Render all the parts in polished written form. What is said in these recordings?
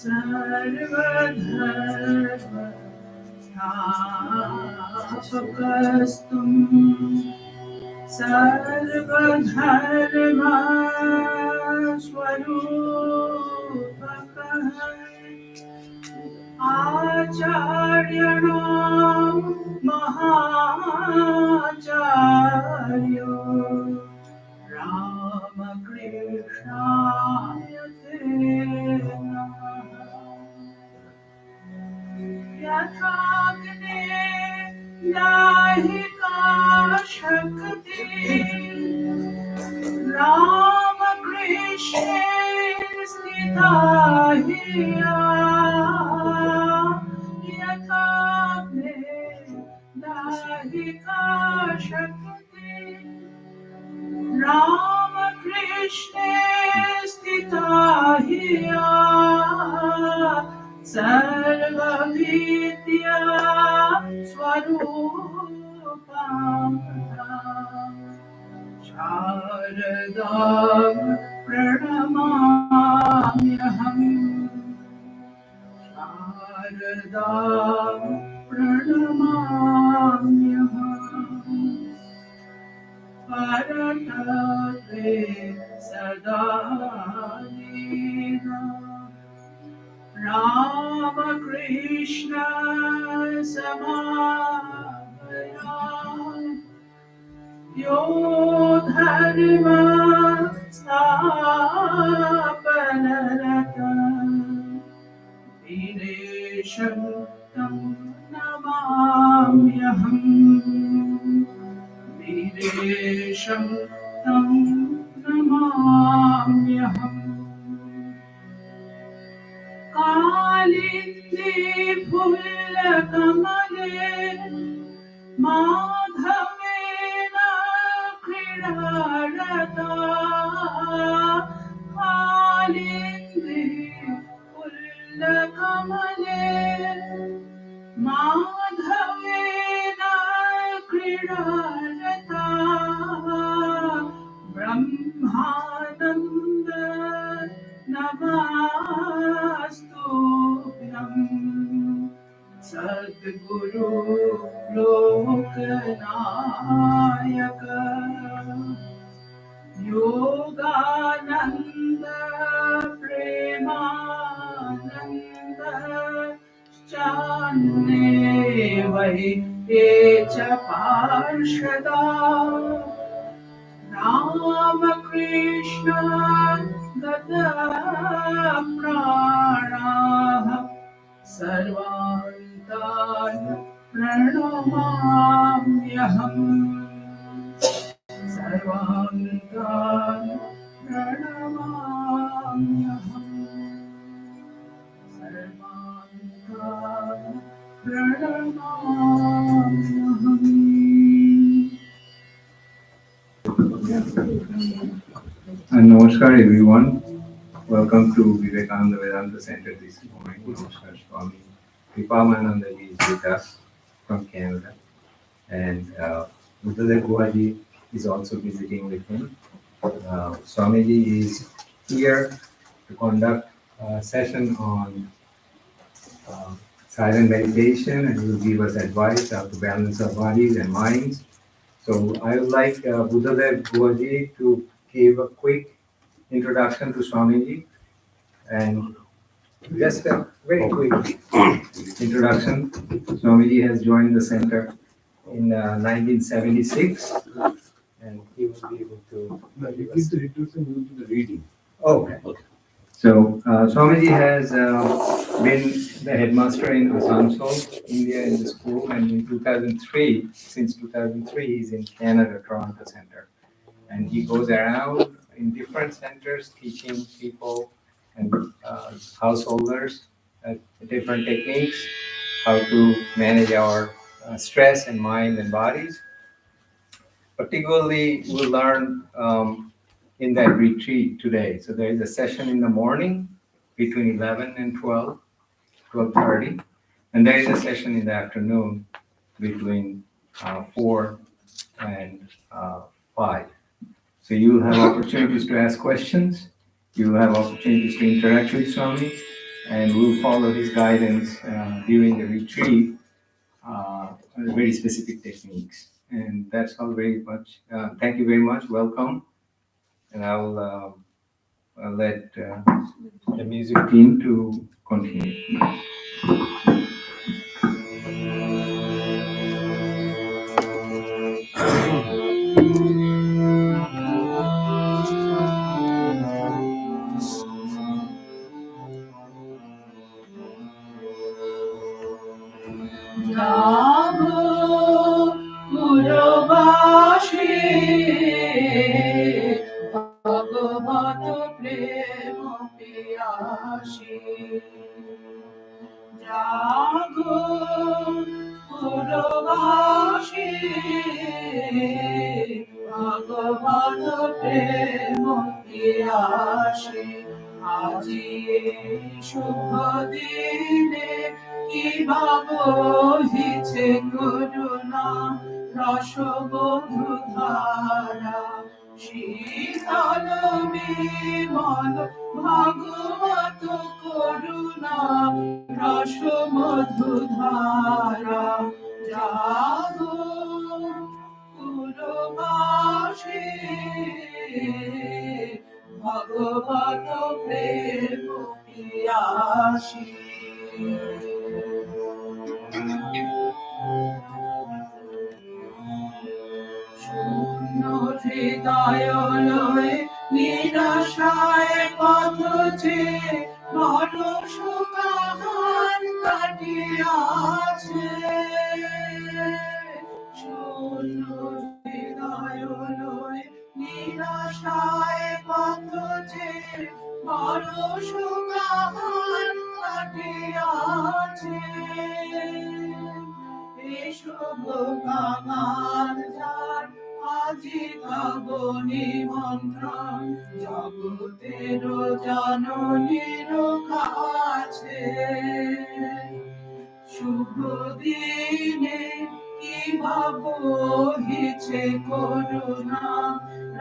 सर्वधर्म स्थापकस्त्वं सर्वधर्म स्वरूपकः आचार्यणां महाचार्यो रामकृष्णाय ते नमः। यथाग्ने दाहिका शक्ति रामकृष्णे स्थिता हिया यथाग्ने दाहिका शक्ति रामकृष्णे स्थिता हिया सर्वविद्या स्वरूपां शारदां प्रणमाम्यहम् शारदां प्रणमाम्यहम् परतते सदा लीला रामकृष्ण समागया यो धर्म स्थापनरत वीरेशं तं नमाम्यहम् वीरेशं तं नमाम्यहम् कालिन्दी फुल्लकमले माधवेन क्रीडारता कालिन्दी फुल्लकमले माधवेन क्रीडारता ब्रह्मानन्द नमस्तुभ्यं सद्गुरु लोकनायक योगानन्द प्रेमानन्द चान्ये वै ये च पार्षदा Ramakrishna गतप्राणाः सर्वान्तान् प्रणमाम्यहम् सर्वान्तान् प्रणमाम्यहम् सर्वान्तान् प्रणमाम्यहम्। Namaskar everyone. Welcome to Vivekananda Vedanta Center this morning. Namaskar, Swami Kripamayanandaji is with us from Canada, and Buddhadev Guhaji is also visiting with him. Swamiji is here to conduct a session on silent meditation, and he will give us advice how to balance our bodies and minds. So I would like Buddhadev Guhaji to give a quick introduction to Swamiji, and just a very quick introduction. Swamiji has joined the center in 1976, and he will be able to give us the introduction to the reading. Okay. So Swamiji has been the headmaster in Asansol, India, in the school, and in 2003, since 2003, he's in Canada, Toronto Center. And he goes around in different centers teaching people and householders different techniques, how to manage our stress and mind and bodies. Particularly, we'll learn in that retreat today. So there is a session in the morning between 11 and 12:30, and there is a session in the afternoon between 4 and 5. So you will have opportunities to ask questions. You will have opportunities to interact with Swami. and we'll follow his guidance during the retreat, very specific techniques. And that's all very much. Thank you very much. Welcome. And I'll let the music team to continue. Namo Purvashe Bhagavato Prema Piyashe Jago Purvashe Bhagavato Prema Piyashe Aji শুভ দিনে কি ভাবো হিছে করুণা রসমধু ধারা শীতল বিমল ভাগবত করুণা রসমধু ধারা জাগো পুরবাসে ভগবত প্রেম পিয়াসী শূন্য হৃদয় লয়ে নিরাশায় পথ চেয়ে মানুষ কাহার কাটিয়াছে শূন্য হৃদয় লয়ে নিরাশায় পথ চেয়ে মানুষ কাহার কাটিয়াছে এসব কামার যার আজি তব নিমন্ত্রণ জগতের জননীর কাছে শুভ দিনে কি ভাব হিছে করুণা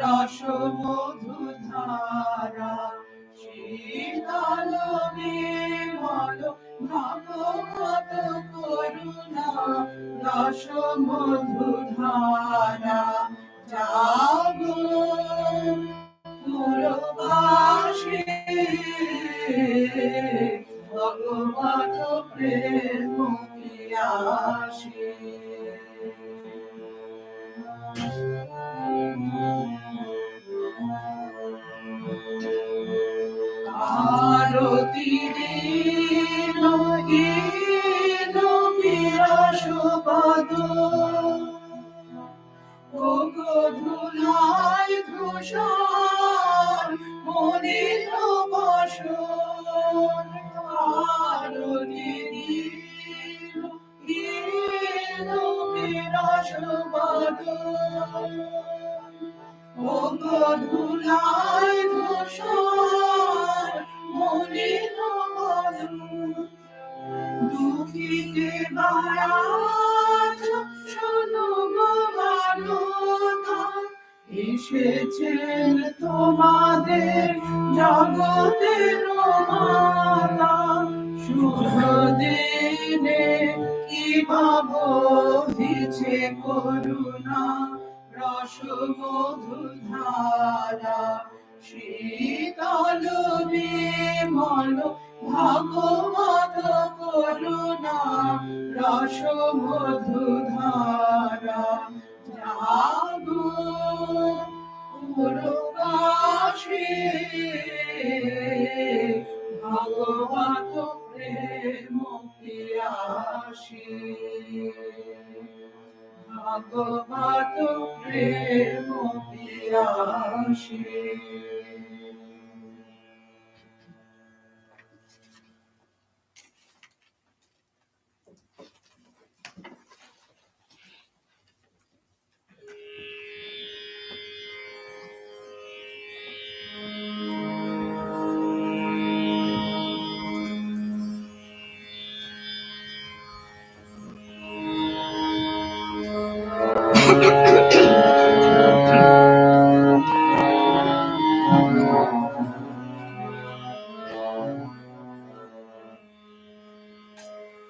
রসমধু ধারা শীতল বিমল ভগবত করুণা রসমধু ধারা জাগো পুরবাসে ভগবত প্রেম পিয়াসী আরতি দিন হীন বিরসপদ ওগো ধুলায় ধূসর মলিন বসন আরতি দিন হীন বিরসপদ ওগো ধুলায় ধূসর মলিন বসন দুঃখীকে বায়াছ শোনো গো বালকা এসেছেন তোমাদের জগতের মাতা শুভ দিনে কি ভাব হিছে করুণা রসমধু ধারা শীতল বিমল ভাগবত করুণা রসমধু ধারা জাগো পুরবাসে ভগবত প্রেম পিয়াসী ভগবত প্রেম পিয়াসী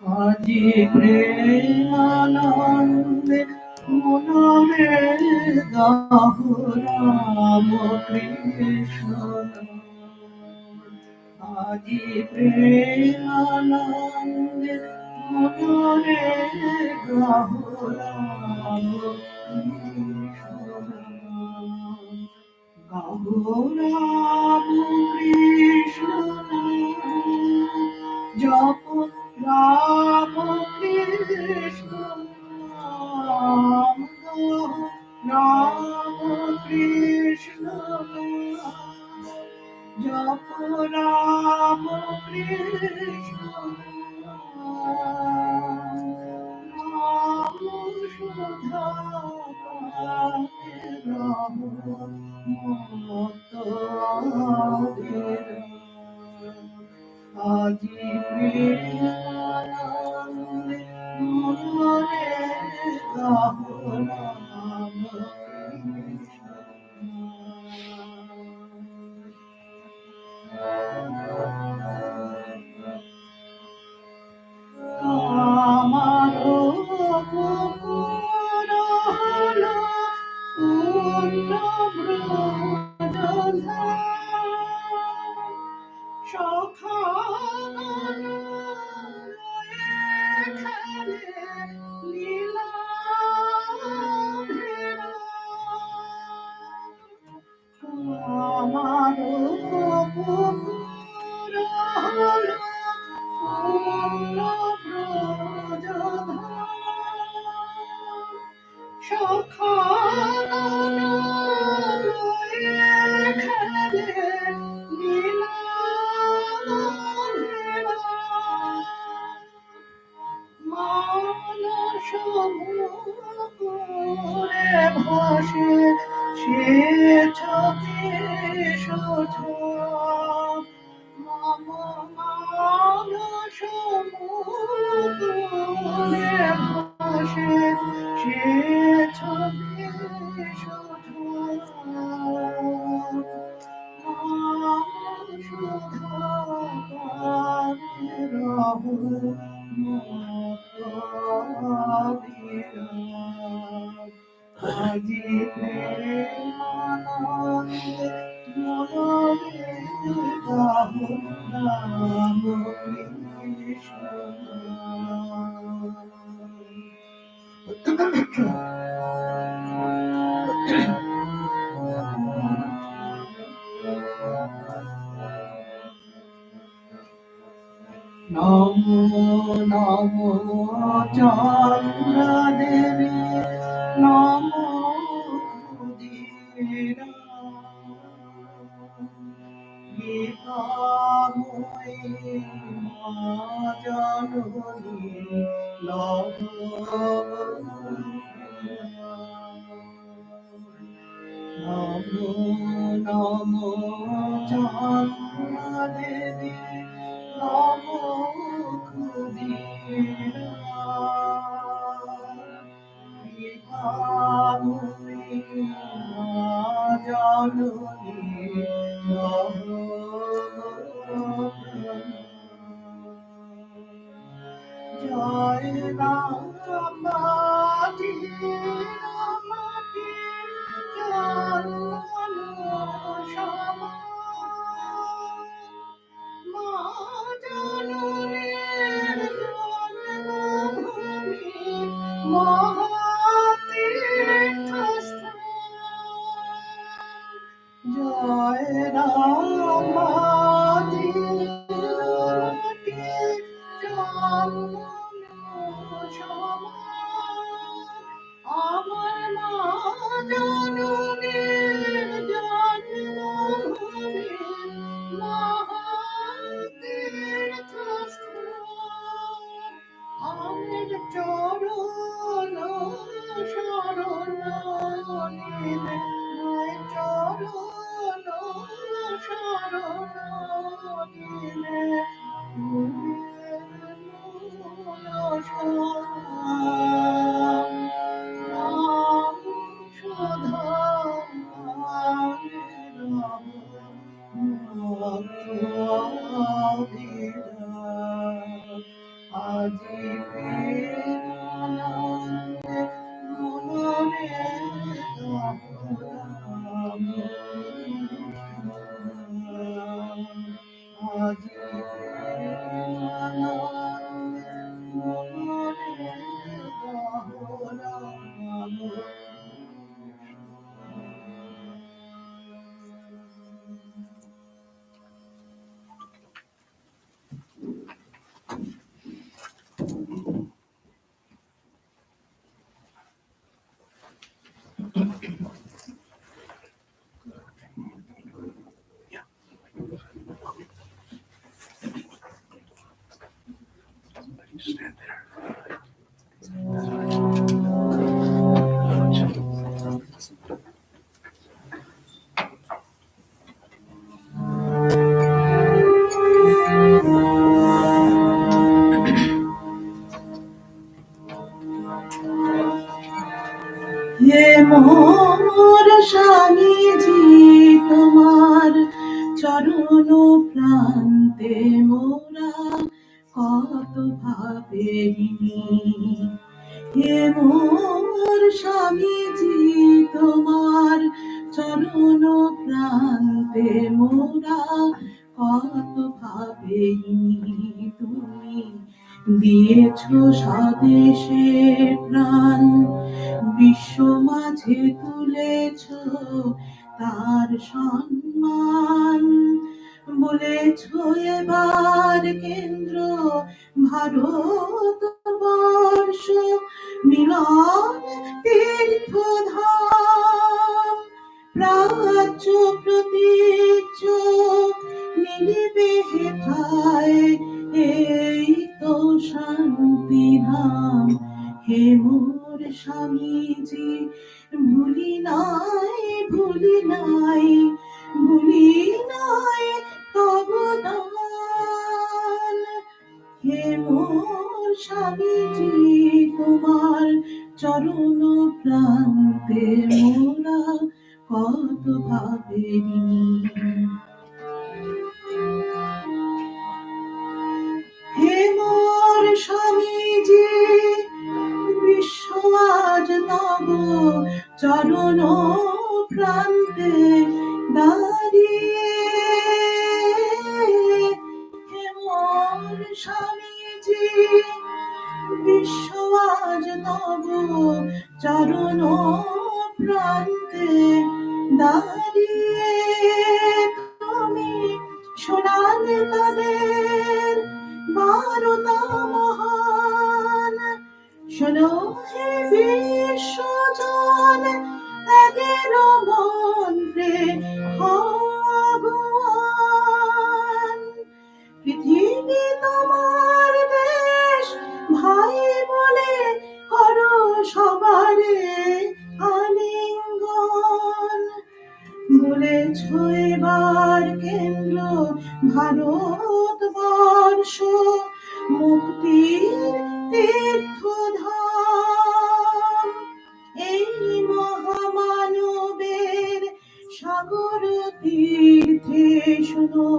আজি প্রেমানন্দে মনরে গাহো রাম কৃষ্ণ আজি প্রেমানন্দে মনরে গাহো রাম কৃষ্ণ গাহো রাম কৃষ্ণ জপ রাম কৃষ্ণ নাম রাম কৃষ্ণ জপ রাম কৃষ্ণ নাম সুধা রাম মত আজি প্রেমানন্দে মনরে গাহো রাম কৃষ্ণ আমারো পুকুর হলো পূর্ণ ব্রজধাম সখাগণ খেলে লীলা আমারো পুকুর হলো পূর্ণ ব্রজধাম সখাগণ খেলে লীলা মানস মুকুরে ভাসে সে ছবি মম মানস মুকুরে ভাসে সে ছবি আজি প্রেমানন্দে মনরে গাহো রাম কৃষ্ণ নমো নমো চন্দ্রা দেবী নমো ক্ষুদিরা গীতাময়ী মা জননী নমো নমো চন্দ্রা দেবী নমো ক্ষুদিরা গীতাময়ী মা জননী নমো জয় রাম মাটি মাটি চন্দন সমা মা জননীর জন্মভূমি মহাতীর্থস্থান জয় রাম মাটি আমার মা জননীর জন্মভূমি মহাতীর্থস্থান আমার চরণ শরণ নিলে চরণ শরণ নিলে তুমি আজি প্রেমানন্দে মনরে গাম। আজি প্রেমানন্দে মনরে গাম। Stand there. হে মোর স্বামীজি তোমার চরণ প্রান্তে মোরা কত ভাবে ঋণী। হে মোর স্বামীজি তোমার চরণ প্রান্তে মোরা কত ভাবে ঋণী। তুমি দিয়েছ স্বদেশে প্রাণ, বিশ্ব মাঝে তুলেছ তার সম্মান। বলেছ এবার কেন্দ্র ভারতবর্ষ মিলন তীর্থধাম। প্রাচ্য প্রতীচ্য মিলিবে হেথায়, এই তো শান্তিধাম। হে মোর স্বামীজি ভুলি নাই, ভুলি নাই, ভুলি নাই তব দান। হে মোর স্বামীজি তোমার চরণ প্রান্তে মোরা কত ভাবে ঋণী। হে মোর স্বামীজি বিশ্ব আজ তব চরণ প্রান্তে দাঁড়িয়ে। হে মোর স্বামীজি বিশ্ব আজ তব চরণ প্রান্তে দাঁড়িয়ে। তুমি শোনালে তাদের বারতা মহান, শোনো হে বিশ্বজন ত্যাগের মন্ত্রে ভগবান। পৃথিবী তোমার দেশ, ভাই বলে করো সবারে আলিঙ্গন। বলেছ এবার কেন্দ্র ভারতবর্ষ মুক্তির তীর্থধাম। এই মহামানবের সাগর তীর্থে শোনো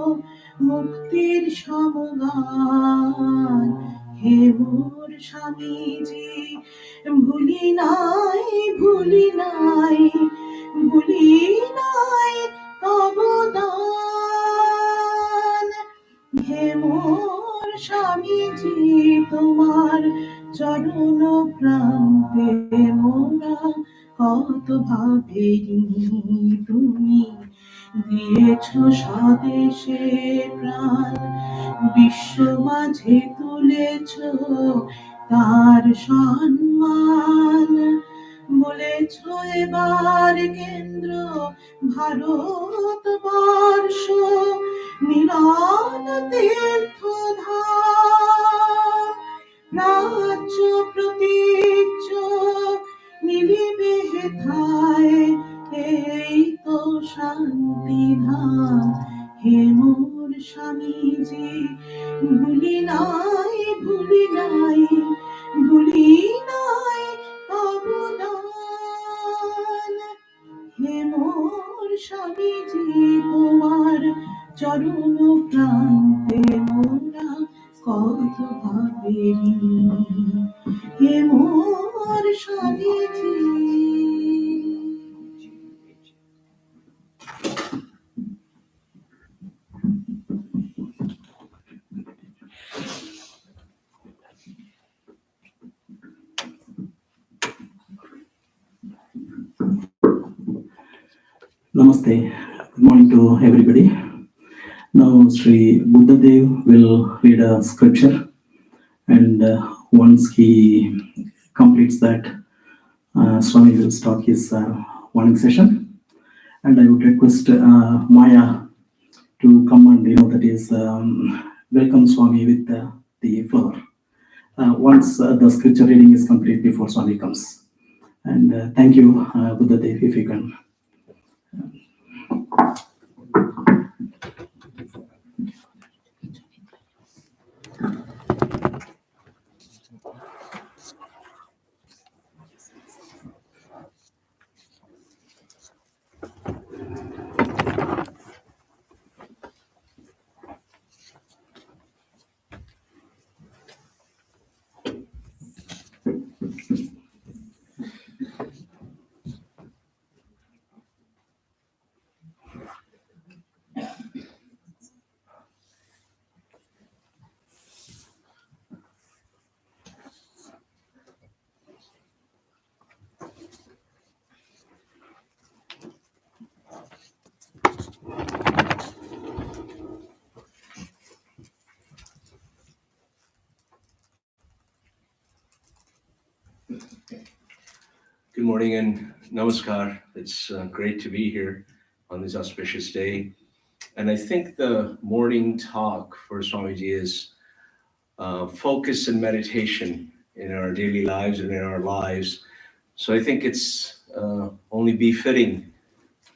মুক্তির সমগান। হে মোর স্বামীজি ভুলি নাই, ভুলি নাই, ভুলি নাই তব দান। হে মোর স্বামীজি তোমার চরণ প্রান্তে মোরা কত ভাবে ঋণী। তুমি দিয়েছ স্বদেশে প্রাণ, বিশ্ব মাঝে তুলেছ তার সম্মান। বলেছ এবার কেন্দ্র ভারতবর্ষ মিলন তীর্থধাম। প্রাচ্য প্রতীচ্য মিলিবে হেথায়, এই তো শান্তিধাম। হে মোর স্বামীজি ভুলি নাই, ভুলি নাই, ভুলি নাই তব দান। হে মোর স্বামীজি তোমার চরণ প্রান্তে মোরা কত ভাবে প্রেমী হে মোর Swamiji. Namaste. Good morning to everybody. Now Sri Buddhadev will read a scripture, and once he completes that, Swami will start his morning session. And I would request Maya to come and that is welcome Swami with the flower. Once the scripture reading is complete before Swami comes. And thank you, Buddhadev, if you can. Good morning and namaskar. It's great to be here on this auspicious day. And I think the morning talk for Swamiji is focus and meditation in our daily lives and in our lives. So I think it's only befitting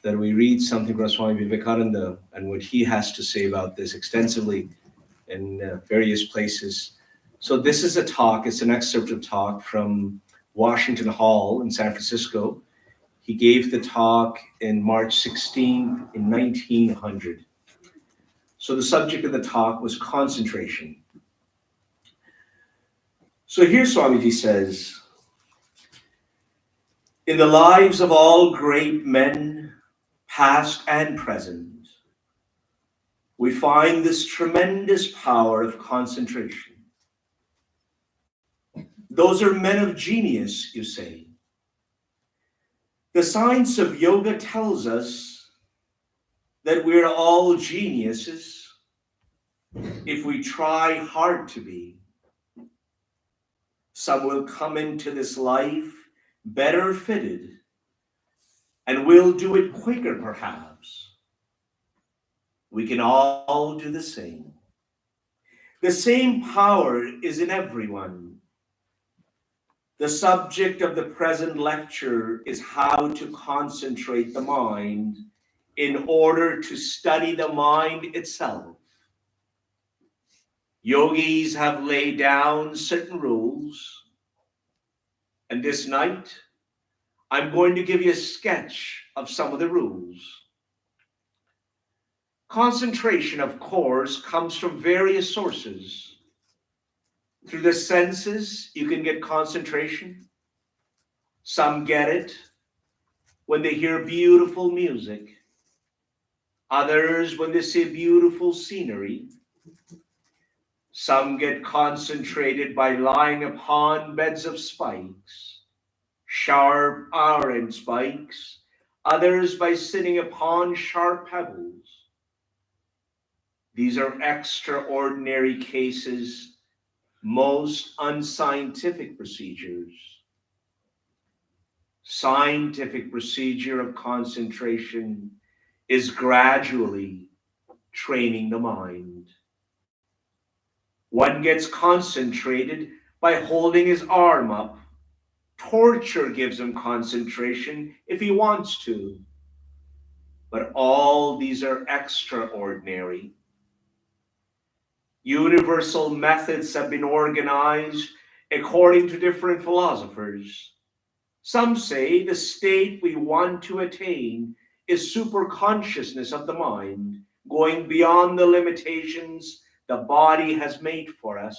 that we read something from Swami Vivekananda and what he has to say about this extensively in various places. So this is a talk, it's an excerpt of talk from Washington Hall in San Francisco. He gave the talk in March 16th in 1900. So the subject of the talk was concentration. So here Swamiji says, in the lives of all great men, past and present, we find this tremendous power of concentration. Those are men of genius, you say. The science of yoga tells us that we're all geniuses if we try hard to be. Some will come into this life better fitted, and we'll do it quicker perhaps. We can all do the same. The same power is in everyone. The subject of the present lecture is how to concentrate the mind in order to study the mind itself. Yogis have laid down certain rules, and this night I'm going to give you a sketch of some of the rules. Concentration, of course, comes from various sources. Through the senses, you can get concentration. Some get it when they hear beautiful music. Others when they see beautiful scenery. Some get concentrated by lying upon beds of spikes, sharp iron spikes. Others by sitting upon sharp pebbles. These are extraordinary cases, most unscientific procedures. Scientific procedure of concentration is gradually training the mind. One gets concentrated by holding his arm up. Torture gives him concentration if he wants to. But all these are extraordinary. Universal methods have been organized according to different philosophers. Some say the state we want to attain is superconsciousness of the mind, going beyond the limitations the body has made for us.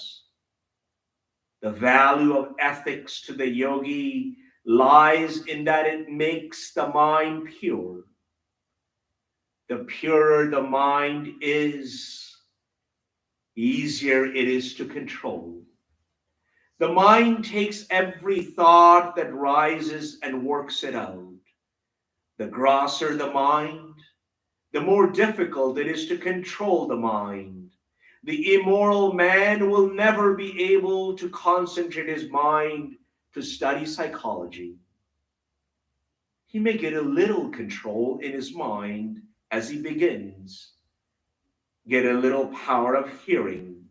The value of ethics to the yogi lies in that it makes the mind pure. The purer the mind is, easier it is to control. The mind takes every thought that rises and works it out. The grosser the mind, the more difficult it is to control the mind. The immoral man will never be able to concentrate his mind to study psychology. He may get a little control in his mind as he begins, get a little power of hearing,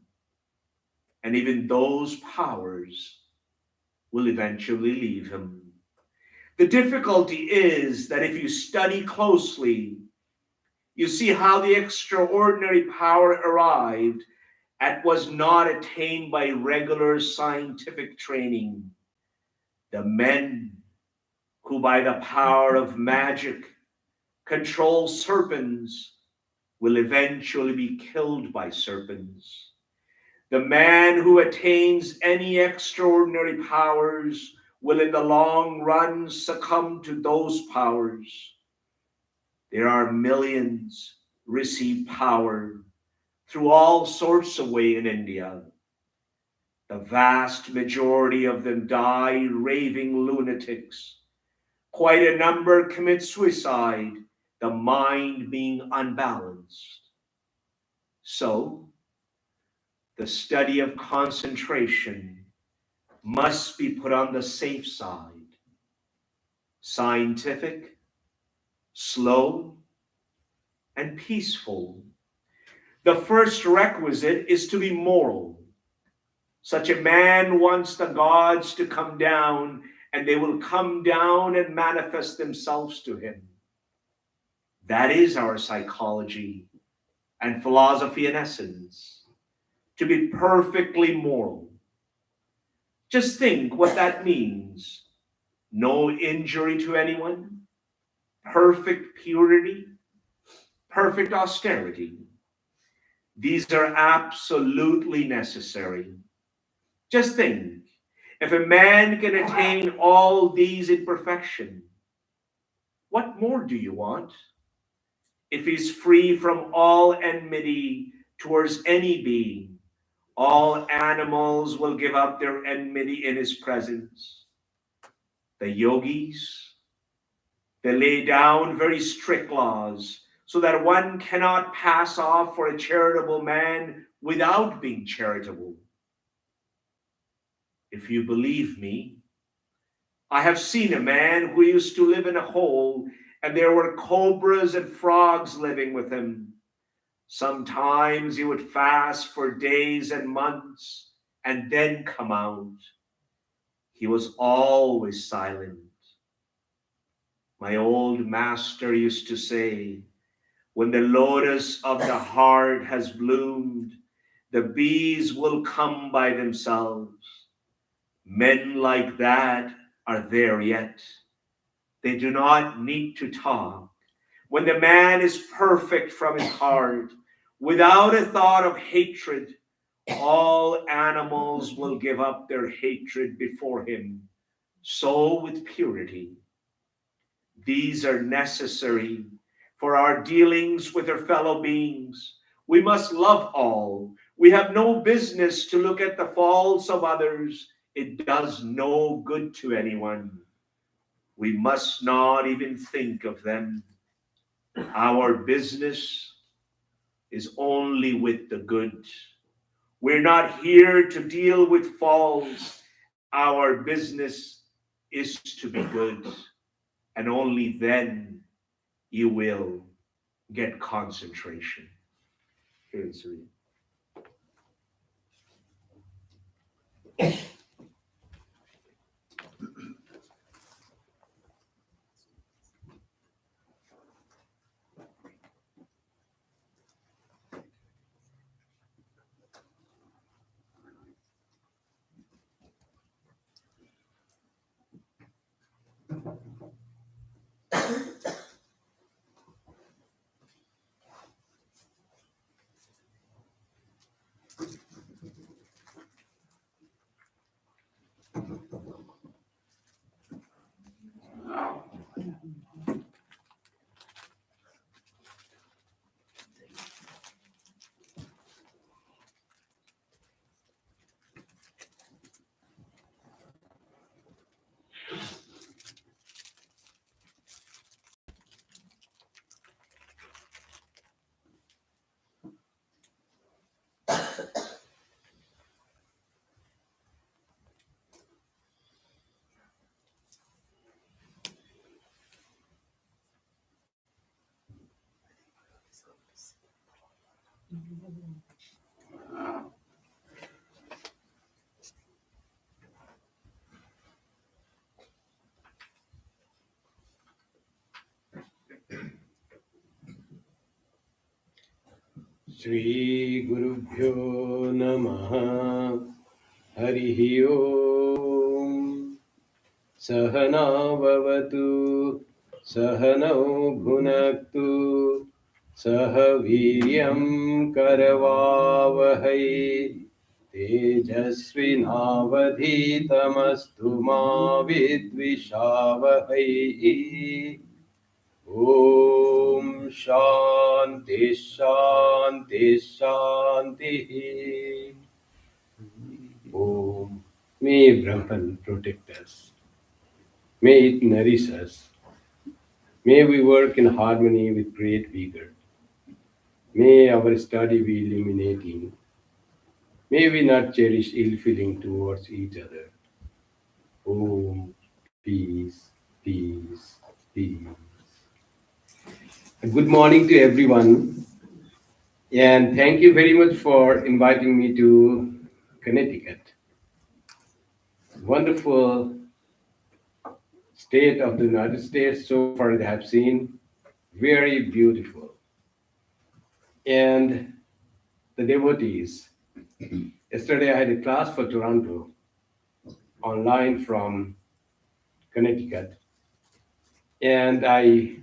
and even those powers will eventually leave him. The difficulty is that if you study closely, you see how the extraordinary power arrived and was not attained by regular scientific training. The men who by the power of magic control serpents will eventually be killed by serpents. The man who attains any extraordinary powers will in the long run succumb to those powers. There are millions receive power through all sorts of ways in India. The vast majority of them die raving lunatics. Quite a number commit suicide, the mind being unbalanced. So, the study of concentration must be put on the safe side. Scientific, slow, and peaceful. The first requisite is to be moral. Such a man wants the gods to come down, and they will come down and manifest themselves to him. That is our psychology and philosophy in essence, to be perfectly moral. Just think what that means. No injury to anyone, perfect purity, perfect austerity. These are absolutely necessary. Just think, if a man can attain all these in perfection, what more do you want? If he's free from all enmity towards any being, all animals will give up their enmity in his presence. The yogis, they lay down very strict laws so that one cannot pass off for a charitable man without being charitable. If you believe me, I have seen a man who used to live in a hole and there were cobras and frogs living with him. Sometimes he would fast for days and months and then come out. He was always silent. My old master used to say, when the lotus of the heart has bloomed, the bees will come by themselves. Men like that are there yet. They do not need to talk. When the man is perfect from his heart, without a thought of hatred, all animals will give up their hatred before him. So with purity. These are necessary for our dealings with our fellow beings. We must love all. We have no business to look at the faults of others. It does no good to anyone. We must not even think of them. Our business is only with the good. We're not here to deal with faults. Our business is to be good. And only then you will get concentration. Here's the Shri Gurubhyo Namaha Harihi Om Sahana Bhavatu Sahanau Bhunaktu Sahaviryam Karavavahai Tejasvinavadhitamastu ma vidvishavahai Om Shanti Shanti Shanti Om. May Brahman protect us. May it nourish us. May we work in harmony with great vigor. May our study be illuminating. May we not cherish ill feeling towards each other. Om. Peace, peace, peace. Good morning to everyone. And thank you very much for inviting me to Connecticut. Wonderful state of the United States so far that I have seen. Very beautiful. And the devotees. Yesterday I had a class for Toronto online from Connecticut. And I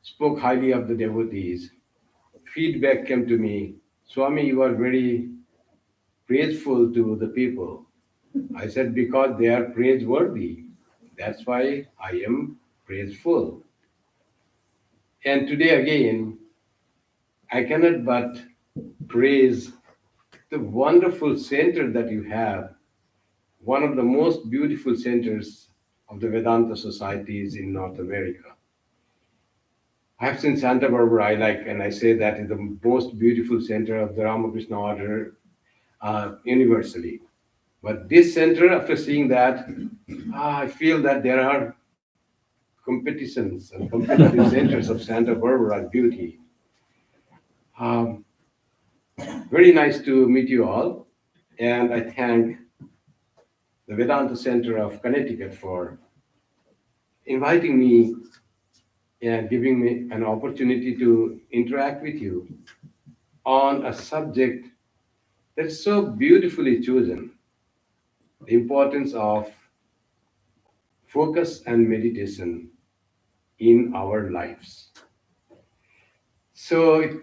spoke highly of the devotees. Feedback came to me, Swami, you are very praiseful to the people. I said, because they are praiseworthy. That's why I am praiseful. And today again, I cannot but praise the wonderful center that you have, one of the most beautiful centers of the Vedanta societies in North America. I have seen Santa Barbara, and I say that is the most beautiful center of the Ramakrishna order universally. But this center, after seeing that, I feel that there are competitions and competitive centers of Santa Barbara beauty. Um, Very nice to meet you all, and I thank the Vedanta Center of Connecticut for inviting me and giving me an opportunity to interact with you on a subject that's so beautifully chosen, the importance of focus and meditation in our lives. So it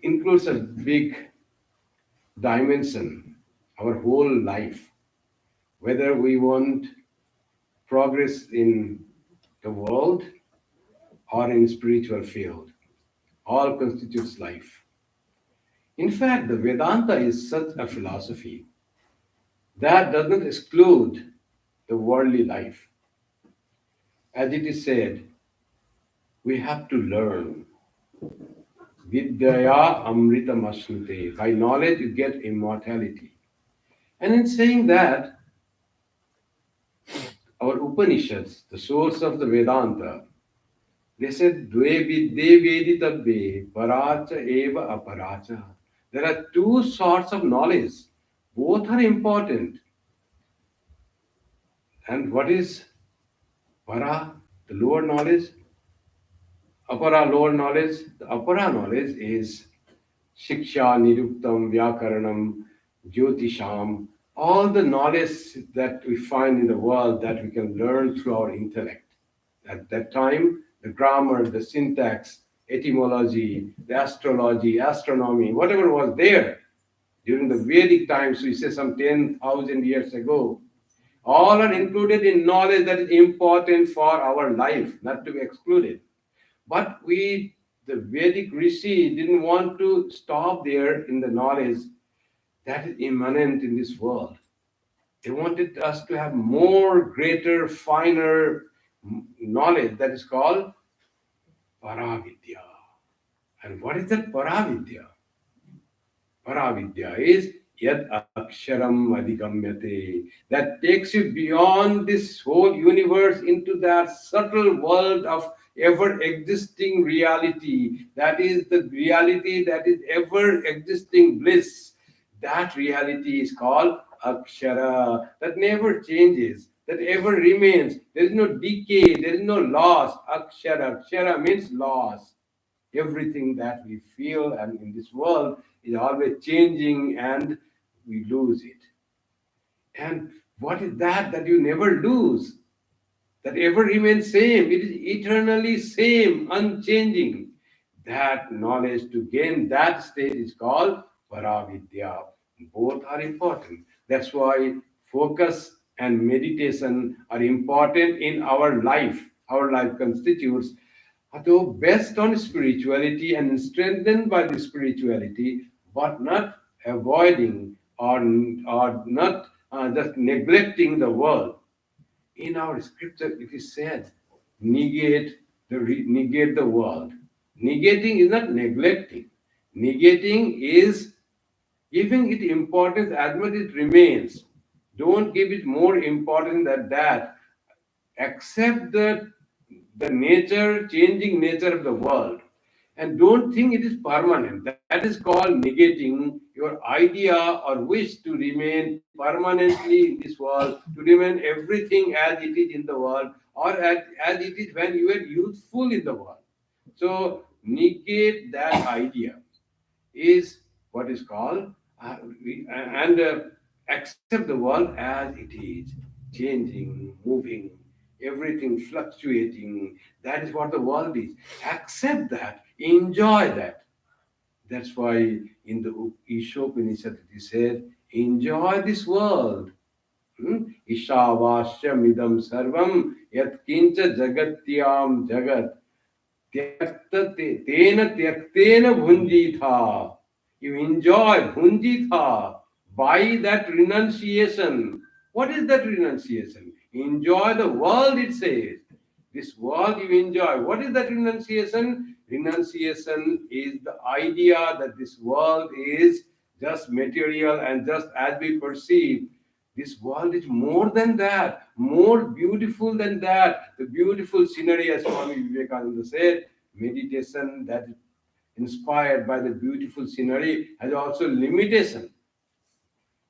includes a big dimension, our whole life, whether we want progress in the world or in spiritual field, all constitutes life. In fact, the Vedanta is such a philosophy that doesn't exclude the worldly life. As it is said, we have to learn. Vidyaya amritam asnute. By knowledge, you get immortality. And in saying that, our Upanishads, the source of the Vedanta, they said, Dve vidye veditabbe, paracha eva aparacha. There are two sorts of knowledge. Both are important. And what is para, the lower knowledge? Apara, lower knowledge. The apara knowledge is shiksha, niruktam, vyakaranam, jyotisham, all the knowledge that we find in the world that we can learn through our intellect. At that time, the grammar, the syntax, etymology, the astrology, astronomy, whatever was there during the Vedic times, we say some 10,000 years ago, all are included in knowledge that is important for our life, not to be excluded. But the Vedic Rishi didn't want to stop there in the knowledge that is immanent in this world. They wanted us to have more, greater, finer knowledge that is called Paravidya. And what is that Paravidya? Paravidya is Yat aksharam adhigamyate. That takes you beyond this whole universe into that subtle world of ever existing reality. That is the reality that is ever existing bliss. That reality is called akshara, that never changes, that ever remains. There is no decay, there is no loss. Akshara. Akshara means loss. Everything that we feel and in this world is always changing and we lose it. And what is that you never lose? That ever remains same. It is eternally same, unchanging. That knowledge, to gain that state, is called Paravidya. Both are important. That's why focus and meditation are important in our life. Our life constitutes, although based on spirituality and strengthened by the spirituality, but not avoiding or not just neglecting the world. In our scripture, it is said, negate the world. Negating is not neglecting. Negating is giving it importance as much as it remains. Don't give it more importance than that. Accept the nature, changing nature of the world. And don't think it is permanent. That is called negating your idea or wish to remain permanently in this world, to remain everything as it is in the world, or as it is when you were youthful in the world. So, negate that idea is what is called, and accept the world as it is, changing, moving, everything fluctuating. That is what the world is. Accept that, enjoy that. That's why in the Ishopanishad it is said, enjoy this world. Ishavasya midam sarvam yat kincha jagatyam jagat tena tyaktena bhunjitha. You enjoy bhunjitha by that renunciation. What is that renunciation? Enjoy the world, it says. This world you enjoy. What is that renunciation? Renunciation is the idea that this world is just material and just as we perceive. This world is more than that, more beautiful than that. The beautiful scenery, as Swami Vivekananda said, meditation that is inspired by the beautiful scenery has also limitation.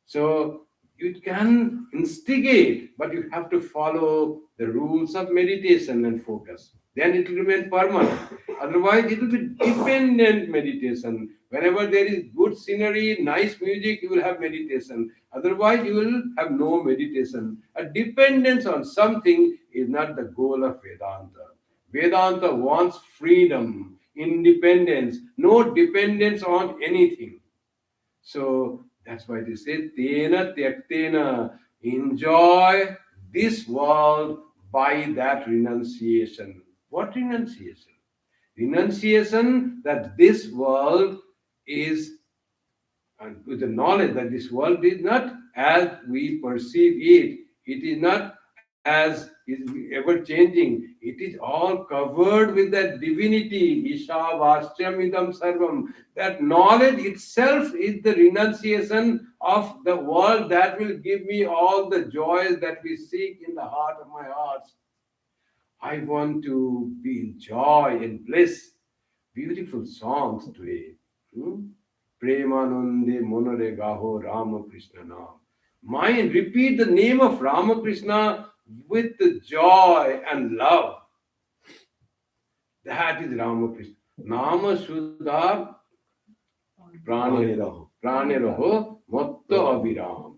So you can instigate, but you have to follow the rules of meditation and focus. Then it will remain permanent. Otherwise, it will be dependent meditation. Whenever there is good scenery, nice music, you will have meditation. Otherwise, you will have no meditation. A dependence on something is not the goal of Vedanta. Vedanta wants freedom, independence, no dependence on anything. So that's why they say, Tena Tyaktena, enjoy this world by that renunciation. What renunciation? Renunciation that this world is, and with the knowledge that this world is not as we perceive it, it is not as is ever changing, it is all covered with that divinity, Isha Vastyamidam Sarvam. That knowledge itself is the renunciation of the world that will give me all the joys that we seek in the heart of my hearts. I want to be in joy and bliss. Beautiful songs today. Premanande Monore Gaho Ramakrishna Nam. Mind, repeat the name of Ramakrishna with the joy and love. That is Ramakrishna. Nama Sudha Praniraho. Praniraho Motto Abhiram.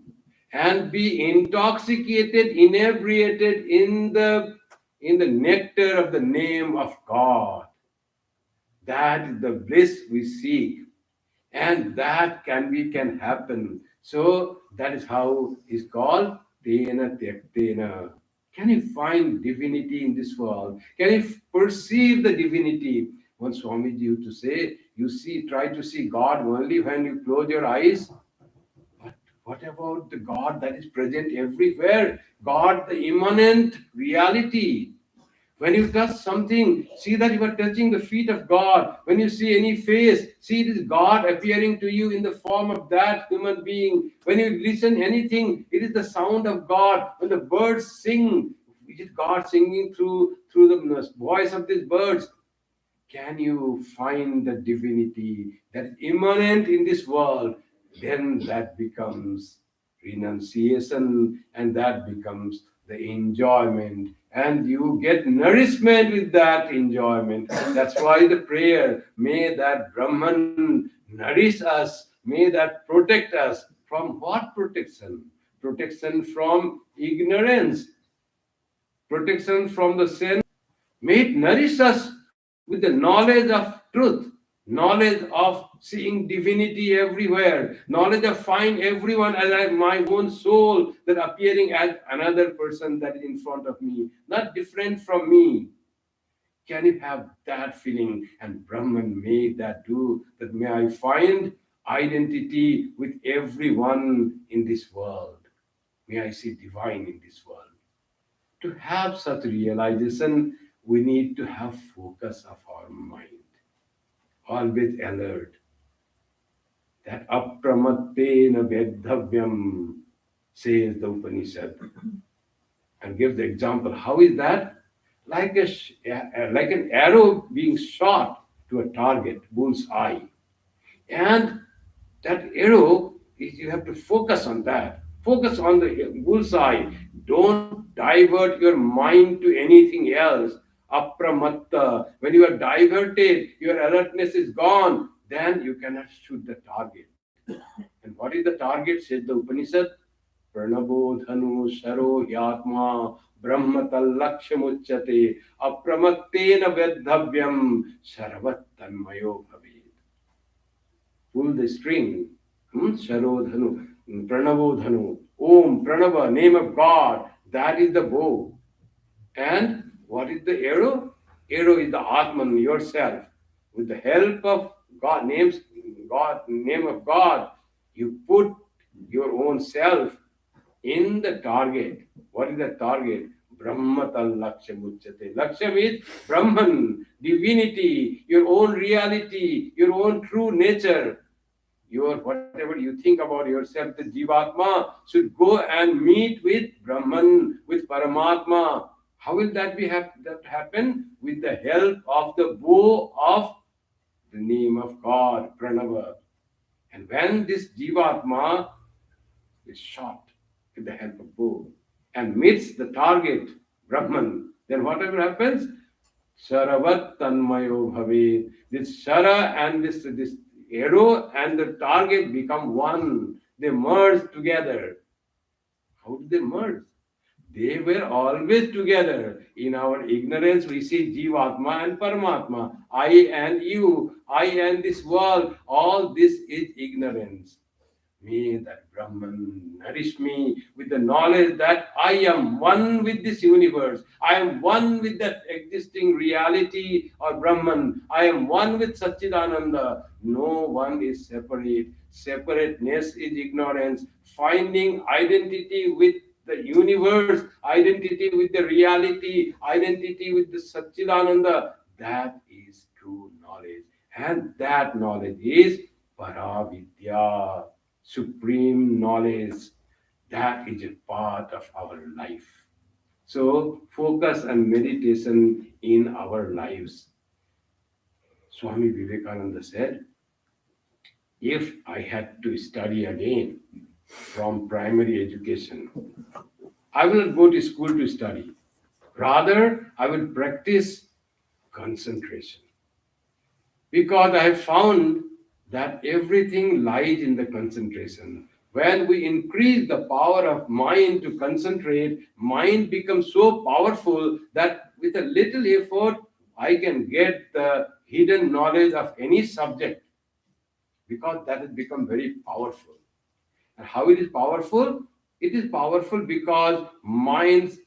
And be intoxicated, inebriated in the nectar of the name of God. That is the bliss we seek. And that can happen. So that is how it's called Tena Tyaktena. Can you find divinity in this world? Can you perceive the divinity? One Swamiji used to say, try to see God only when you close your eyes. But what about the God that is present everywhere? God, the immanent reality. When you touch something, see that you are touching the feet of God. When you see any face, see it is God appearing to you in the form of that human being. When you listen anything, it is the sound of God. When the birds sing, it is God singing through the voice of these birds. Can you find the divinity that is immanent in this world? Then that becomes renunciation, and that becomes the enjoyment, and you get nourishment with that enjoyment. That's why the prayer, may that Brahman nourish us, may that protect us. From what protection? Protection from ignorance, protection from the sin. May it nourish us with the knowledge of truth, knowledge of seeing divinity everywhere, knowledge of find everyone as my own soul, that appearing as another person that is in front of me, not different from me. Can you have that feeling? And Brahman may that do, that may I find identity with everyone in this world. May I see divine in this world. To have such realization, we need to have focus of our mind, always alert. That apramattena vedhavyam, says the Upanishad, and gives the example. How is that? Like like an arrow being shot to a target, bull's eye, and that arrow is, you have to focus on that. Focus on the bullseye. Don't divert your mind to anything else. Apramatta. When you are diverted, your alertness is gone. Then you cannot shoot the target. And what is the target? Says the Upanishad. Pranabo dhanu sharo yatma brahmatallakshamuchyate apramattena vedhavyam sarvat tanmayo bhavet. Pull the string. Sharodhanu, Pranavodhanu, Om, Pranava, name of God. That is the bow. And what is the arrow? Arrow is the Atman, yourself. With the help of God, name of God, you put your own self in the target. What is the target? Brahmatal Lakshya Muchyate. Lakshya means Brahman, divinity, your own reality, your own true nature. Your whatever you think about yourself, the Jivatma should go and meet with Brahman, with Paramatma. How will that that happen? With the help of the bow of the name of God, Pranava. And when this Jivatma is shot with the help of bow and meets the target, Brahman, then whatever happens, Saravat Tanmayo Bhavet. This Shara and this arrow and the target become one. They merge together. How did they merge? They were always together. In our ignorance, we see Jivatma and Paramatma. I and you, I and this world. All this is ignorance. May that Brahman nourish me with the knowledge that I am one with this universe. I am one with that existing reality or Brahman. I am one with Satchidananda. No one is separate. Separateness is ignorance. Finding identity with the universe, identity with the reality, identity with the Satchidananda, that is true knowledge. And that knowledge is Paravidya, supreme knowledge. That is a part of our life. So, focus and meditation in our lives. Swami Vivekananda said, if I had to study again from primary education, I will not go to school to study. Rather, I will practice concentration. Because I have found that everything lies in the concentration. When we increase the power of mind to concentrate, mind becomes so powerful that with a little effort, I can get the hidden knowledge of any subject, because that has become very powerful. And how it is powerful? It is powerful because mind's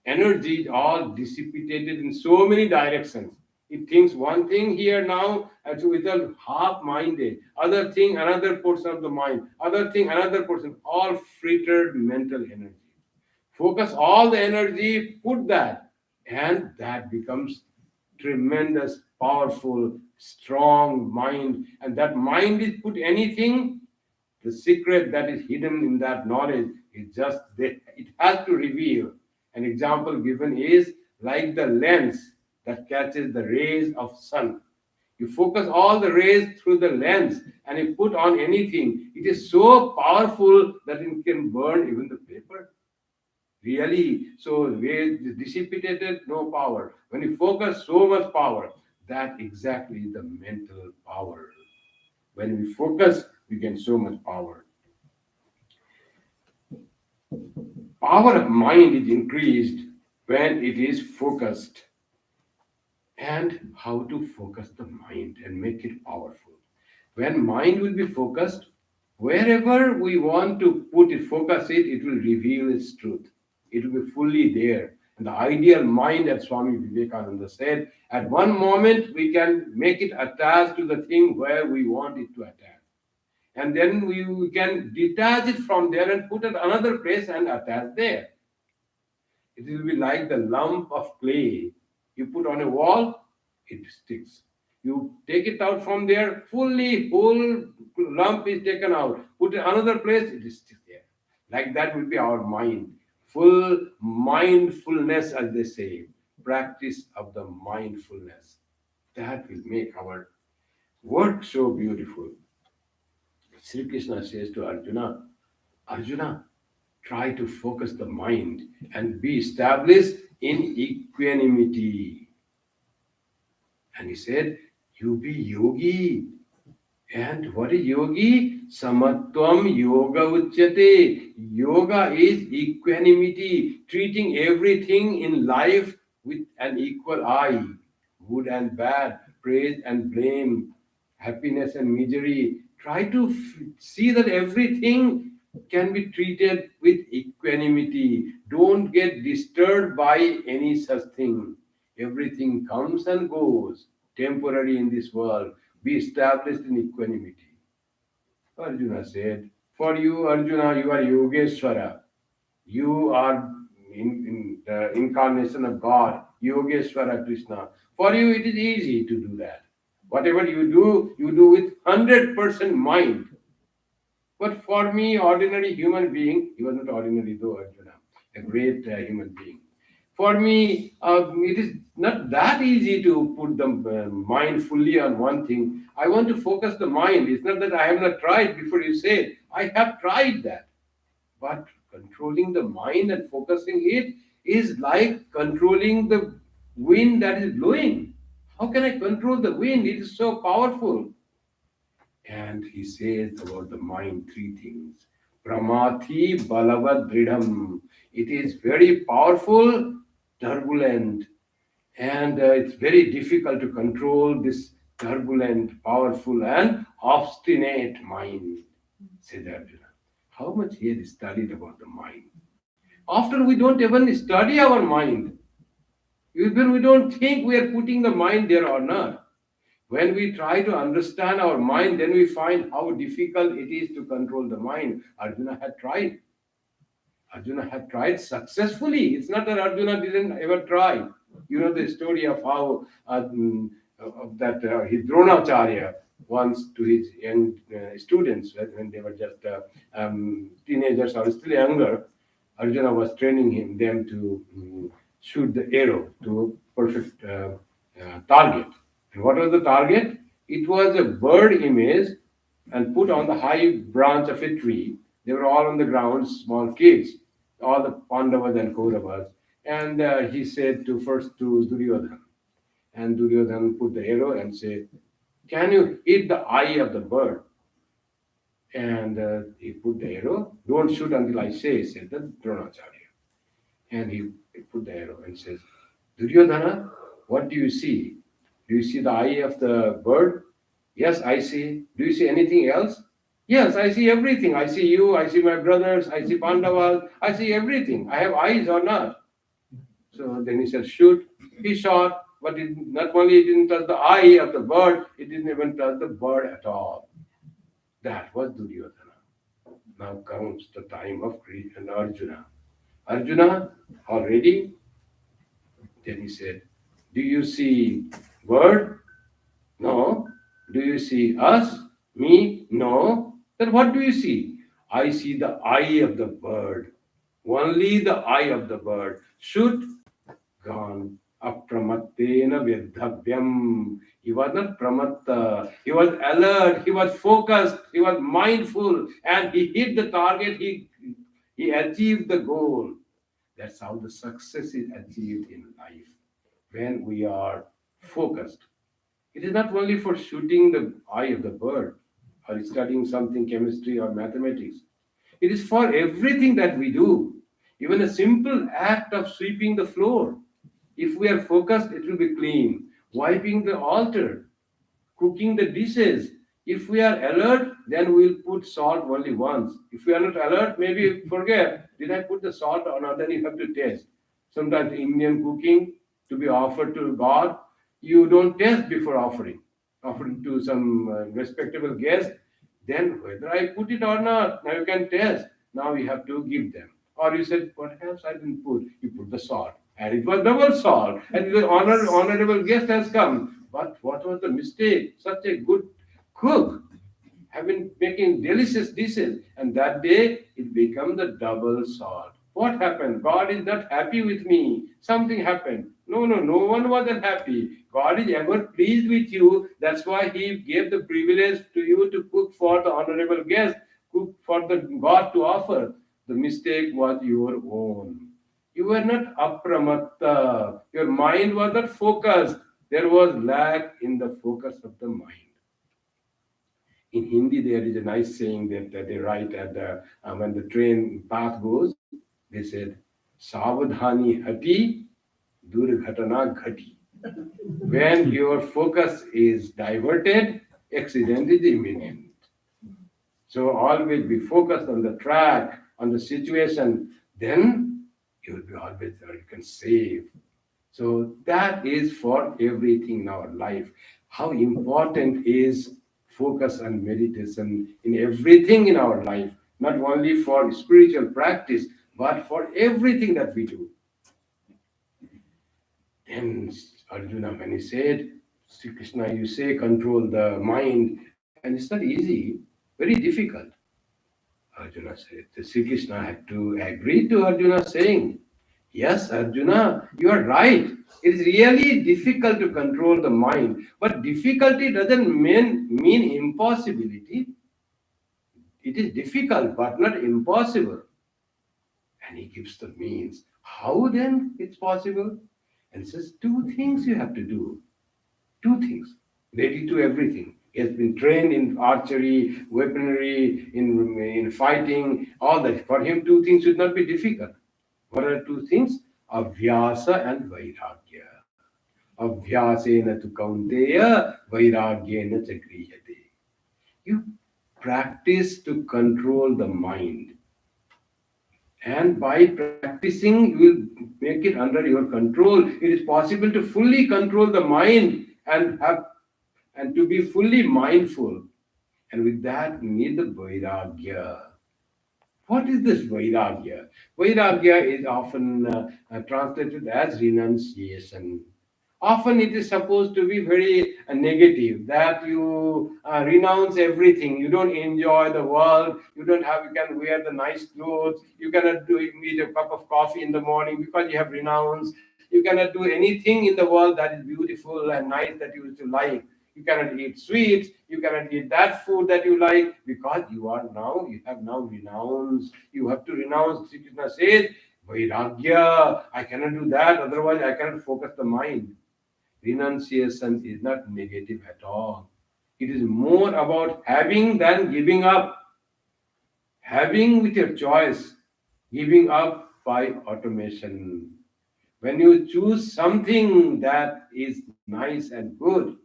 energy is all dissipated in so many directions. It thinks one thing here now, and so it's a half-minded. Other thing, another portion of the mind. Other thing, another portion. All frittered mental energy. Focus all the energy, put that, And that becomes tremendous, powerful, strong mind. And that mind is put anything, the secret that is hidden in that knowledge is just there. It has to reveal. An example given is like the lens that catches the rays of sun. You focus all the rays through the lens and you put on anything. It is so powerful that it can burn even the paper. Really, so rays dissipated, no power. When you focus, so much power. That exactly the mental power. When we focus, we gain so much power. Power of mind is increased when it is focused. And how to focus the mind and make it powerful. When mind will be focused, wherever we want to put it, focus it, it will reveal its truth. It will be fully there. And the ideal mind, as Swami Vivekananda said, at one moment we can make it attached to the thing where we want it to attach. And then we can detach it from there and put it another place and attach there. It will be like the lump of clay. You put on a wall, it sticks. You take it out from there, fully, whole lump is taken out. Put it another place, it is still there. Like that will be our mind. Full mindfulness, as they say. Practice of the mindfulness. That will make our work so beautiful. Sri Krishna says to Arjuna, Arjuna, try to focus the mind and be established in equanimity. And he said, you be yogi. And what is yogi? Samatvam yoga uchyate. Yoga is equanimity, treating everything in life with an equal eye. Good and bad, praise and blame, happiness and misery. Try to see that everything can be treated with equanimity. Don't get disturbed by any such thing. Everything comes and goes, temporary in this world. Be established in equanimity. Arjuna said, for you, Arjuna, you are Yogeshwara. You are in the incarnation of God, Yogeshwara Krishna. For you, it is easy to do that. Whatever you do with 100% mind. But for me, ordinary human being, he was not ordinary though, Arjuna, a great human being. For me, it is not that easy to put the mind fully on one thing. I want to focus the mind. It's not that I have not tried before you said. I have tried that. But controlling the mind and focusing it is like controlling the wind that is blowing. How can I control the wind? It is so powerful. And he says about the mind three things. Pramati balavad dridham. It is very powerful, turbulent, and it's very difficult to control this turbulent, powerful, and obstinate mind, said Arjuna. How much he had studied about the mind. Often we don't even study our mind. Even we don't think we are putting the mind there or not. When we try to understand our mind, then we find how difficult it is to control the mind. Arjuna had tried. Arjuna had tried successfully. It's not that Arjuna didn't ever try. You know the story of how his Dronacharya once to his young students, when they were just teenagers or still younger, Arjuna was training them to shoot the arrow to a perfect target. And what was the target? It was a bird image and put on the high branch of a tree. They were all on the ground, small kids, all the Pandavas and Kauravas. And he said first to Duryodhana. And Duryodhana put the arrow and said, can you hit the eye of the bird? And he put the arrow. Don't shoot until I say, said the Dronacharya. And he put the arrow and says, Duryodhana, what do you see? Do you see the eye of the bird? Yes, I see. Do you see anything else? Yes, I see everything. I see you, I see my brothers, I see Pandavas, I see everything. I have eyes or not. So then he said, shoot. He shot, but not only it didn't touch the eye of the bird, it didn't even touch the bird at all. That was Duryodhana. Now comes the time of Krishna and Arjuna. Arjuna, already Then he said, do you see bird? No. Do you see us? Me? No. Then what do you see? I see the eye of the bird. Only the eye of the bird. Should gone. Apramattena vedhavyam. He was not pramatta. He was alert. He was focused. He was mindful, and he hit the target. He achieved the goal. That's how the success is achieved in life. When we are focused, it is not only for shooting the eye of the bird or studying something, chemistry or mathematics. It is for everything that we do. Even a simple act of sweeping the floor. If we are focused, it will be clean. Wiping the altar, cooking the dishes. If we are alert, then we'll put salt only once. If we are not alert, maybe forget, did I put the salt or not? Then you have to taste. Sometimes Indian cooking to be offered to God, you don't taste before offering to some respectable guest. Then whether I put it or not, now you can taste. Now you have to give them. Or you said, perhaps I didn't put. You put the salt, and it was double salt, and the honorable guest has come. But what was the mistake? Such a good cook have been making delicious dishes, and that day it became the double salt. What happened? God is not happy with me. Something happened. No one was unhappy. God is ever pleased with you. That's why He gave the privilege to you to cook for the honorable guest, cook for the God to offer. The mistake was your own. You were not apramatta. Your mind was not focused. There was lack in the focus of the mind. In Hindi, there is a nice saying that they write at the when the train path goes. They said, "Savadhani hati, durghatana ghati." When your focus is diverted, accident is imminent. So always be focused on the track, on the situation. Then you will be always there. You can save. So that is for everything in our life. How important is focus and meditation in everything in our life, not only for spiritual practice, but for everything that we do. Then Arjuna, when he said, Sri Krishna, you say control the mind, and it's not easy, very difficult. Arjuna said, Sri Krishna had to agree to Arjuna saying, yes, Arjuna, you are right. It is really difficult to control the mind, but difficulty doesn't mean impossibility. It is difficult, but not impossible. And he gives the means. How then it's possible? And says, two things you have to do. Two things. Ready to everything. He has been trained in archery, weaponry, in fighting, all that. For him, two things should not be difficult. What are two things? Abhyasa and Vairagya. Abhyasena tu kaunteya, Vairagyena cha grihate. You practice to control the mind. And by practicing, you will make it under your control. It is possible to fully control the mind and to be fully mindful. And with that, you need the Vairagya. What is this Vairagya? Vairagya is often translated as renunciation. Often it is supposed to be very negative, that you renounce everything. You don't enjoy the world. You can wear the nice clothes. You cannot eat a cup of coffee in the morning because you have renounced. You cannot do anything in the world that is beautiful and nice that you used to like. You cannot eat sweets. You cannot eat that food that you like because you have now renounced. You have to renounce. Sri Krishna says, Vairagya, I cannot do that. Otherwise, I cannot focus the mind. Renunciation is not negative at all. It is more about having than giving up. Having with your choice, giving up by automation. When you choose something that is nice and good,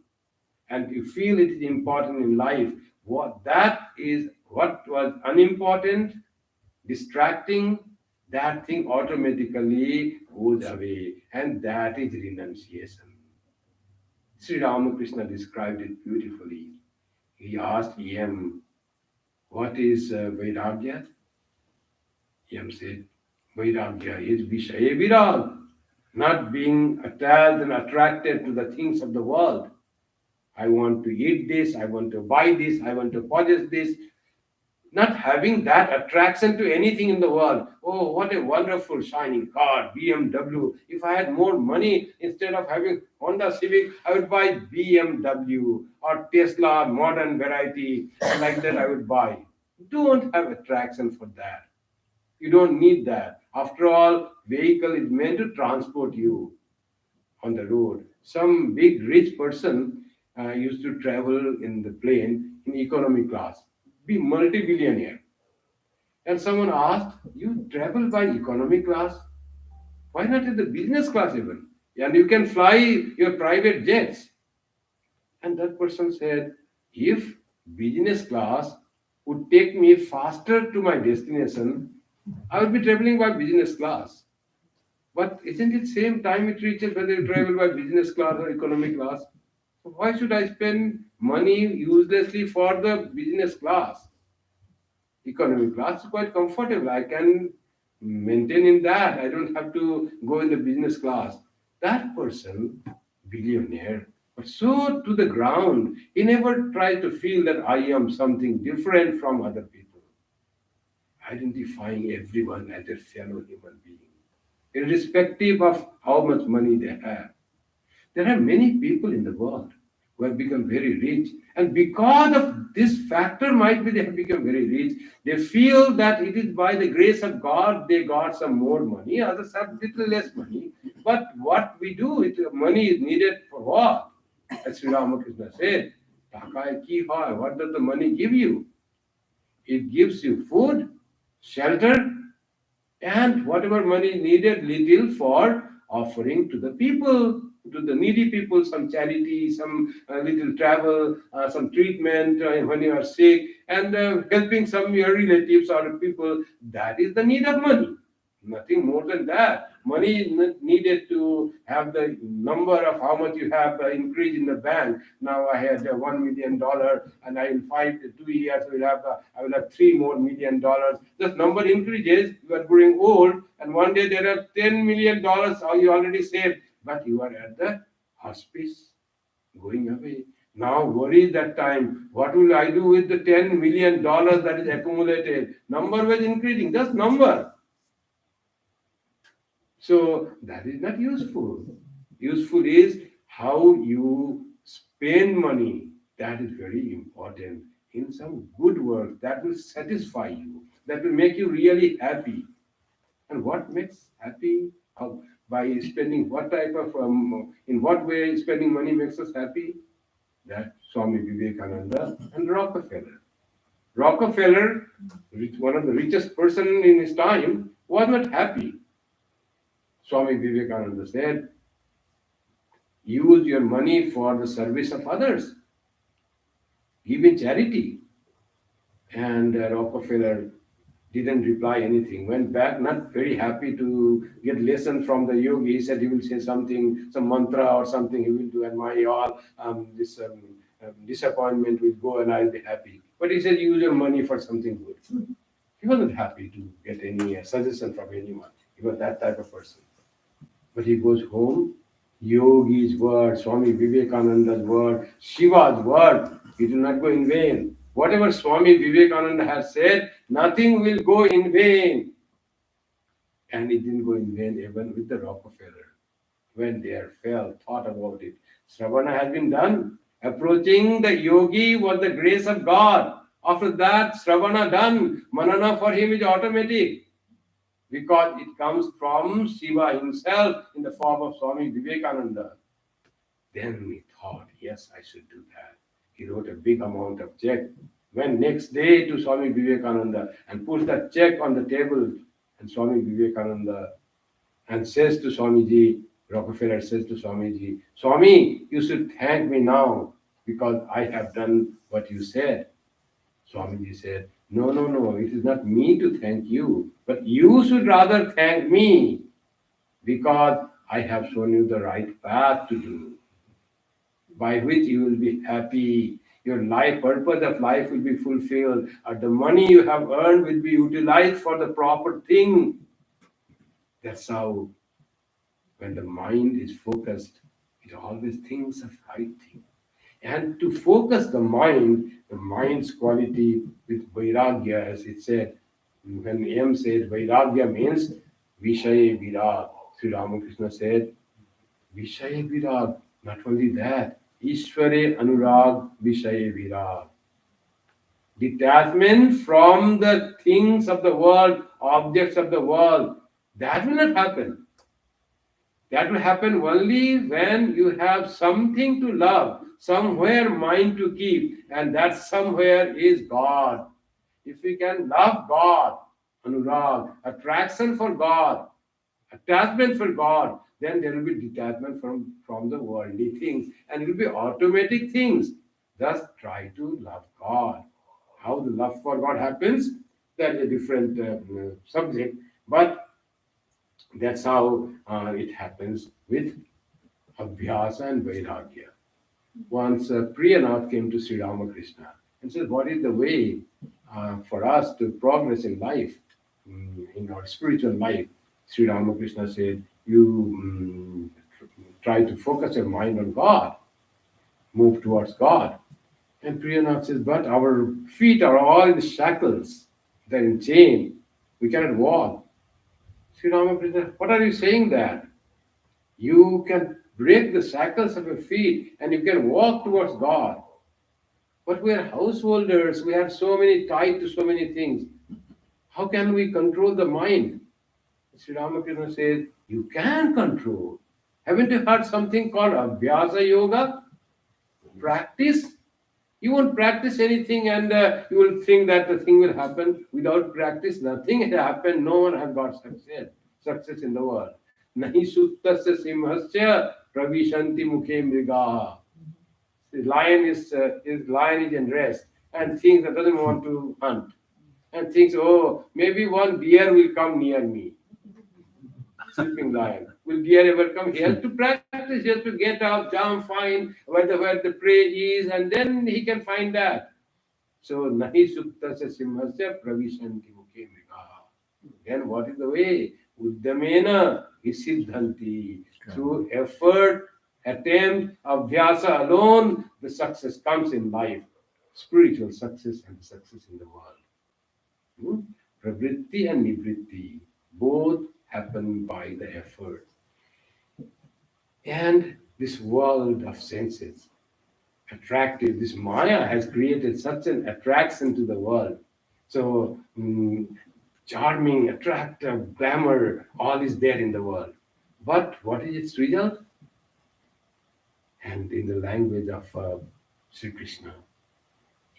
and you feel it is important in life, what was unimportant, distracting, that thing automatically goes away, and that is renunciation. Sri Ramakrishna described it beautifully. He asked Yam, what is Vairagya? Yam said, Vairagya is Vishaya Virag. not being attached and attracted to the things of the world. I want to eat this, I want to buy this, I want to possess this. Not having that attraction to anything in the world. Oh, what a wonderful shining car, BMW. If I had more money, instead of having Honda Civic, I would buy BMW or Tesla, modern variety, like that I would buy. Don't have attraction for that. You don't need that. After all, vehicle is meant to transport you on the road. Some big rich person used to travel in the plane in economy class, be multi-billionaire. And someone asked, you travel by economy class? Why not in the business class even? And you can fly your private jets. And that person said, if business class would take me faster to my destination, I would be traveling by business class. But isn't it same time it reaches whether you travel by business class or economy class? So why should I spend money uselessly for the business class? Economy class is quite comfortable. I can maintain in that. I don't have to go in the business class. That person, billionaire, but so to the ground, he never tried to feel that I am something different from other people, identifying everyone as a fellow human being, irrespective of how much money they have. There are many people in the world who have become very rich, and because of this factor, might be they have become very rich. They feel that it is by the grace of God they got some more money, others have little less money. But what we do, money is needed for what? As Sri Ramakrishna said, "Taka ki hai." What does the money give you? It gives you food, shelter, and whatever money is needed, little for offering to the people, to the needy people, some charity, some little travel, some treatment when you are sick, and helping some your relatives or people. That is the need of money. Nothing more than that. Money is not needed to have the number of how much you have increase in the bank. Now I had $1 million, and I in 2 years I will have $3 more million. This number increases. You are growing old, and one day there are $10 million. You already saved, but you are at the hospice, going away. Now worry that time. What will I do with the $10 million that is accumulated? Number was increasing. Just number. So that is not useful. Useful is how you spend money. That is very important in some good work that will satisfy you, that will make you really happy. And what makes happy? How, by spending what type of, in what way spending money makes us happy? That Swami Vivekananda and Rockefeller. Rockefeller, one of the richest person in his time, was not happy. Swami Vivekananda said, use your money for the service of others. Give in charity. And Rockefeller didn't reply anything. Went back, not very happy to get lesson from the yogi. He said he will say something, some mantra or something he will do, and my all this disappointment will go and I'll be happy. But he said, use your money for something good. He wasn't happy to get any suggestion from anyone. He was that type of person. But he goes home, Yogi's word, Swami Vivekananda's word, Shiva's word, it will not go in vain. Whatever Swami Vivekananda has said, nothing will go in vain. And it didn't go in vain even with the Rockefeller. When they thought about it. Sravana has been done. Approaching the yogi was the grace of God. After that, Sravana done. Manana for him is automatic. Because it comes from Shiva himself in the form of Swami Vivekananda. Then he thought, yes, I should do that. He wrote a big amount of check. Went next day to Swami Vivekananda and put that check on the table. And Swami Vivekananda and says to Swamiji, Rockefeller says to Swamiji, Swami, you should thank me now because I have done what you said. Swamiji said, no, it is not me to thank you, but you should rather thank me because I have shown you the right path to do, by which you will be happy, your life, purpose of life will be fulfilled, or the money you have earned will be utilized for the proper thing. That's how When the mind is focused, it always thinks of right thing. And to focus the mind's quality with vairagya, as it said, when M said vairagya means Vishaya Virag. Sri Ramakrishna said, Vishaya Virag. Not only that, Ishvare Anurag Vishaya Virag. Detachment from the things of the world, objects of the world. That will not happen. That will happen only when you have something to love, somewhere mind to keep, and that somewhere is God. If we can love God, anurag, attraction for God, attachment for God, then there will be detachment from the worldly things, and it will be automatic things. Thus, try to love God. How the love for God happens, that is a different subject, but that's how it happens with Abhyasa and Vairagya. Once Priyanath came to Sri Ramakrishna and said, what is the way for us to progress in life, in our spiritual life? Sri Ramakrishna said, you try to focus your mind on God, move towards God. And Priyanath says, but our feet are all in shackles, they're in chain, we cannot walk. Sri Ramakrishna, what are you saying that? You can break the shackles of your feet and you can walk towards God. But we are householders, we are so many tied to so many things. How can we control the mind? Sri Ramakrishna says, you can control. Haven't you heard something called Abhyasa Yoga? Practice. You won't practice anything and you will think that the thing will happen. Without practice, nothing has happened. No one has got success in the world. Nahi suttasya simhasya pravishanti mukhe mrigaha. The lion is in rest and thinks that doesn't want to hunt and thinks, oh, maybe one deer will come near me. Sleeping lion. Will deer ever come? He has to practice. He has to get up, jump, find where the prey is, and then he can find that. So nahi suktasya simhasya pravishanti mukhe mrigaha. Then what is the way? Uddamena visiddhanti. Through effort, attempt, abhyasa alone, the success comes in life. Spiritual success and success in the world. Pravritti and nivritti both happen by the effort. And this world of senses, attractive, this Maya has created such an attraction to the world. So, charming, attractive, glamour, all is there in the world. But what is its result? And in the language of Sri Krishna,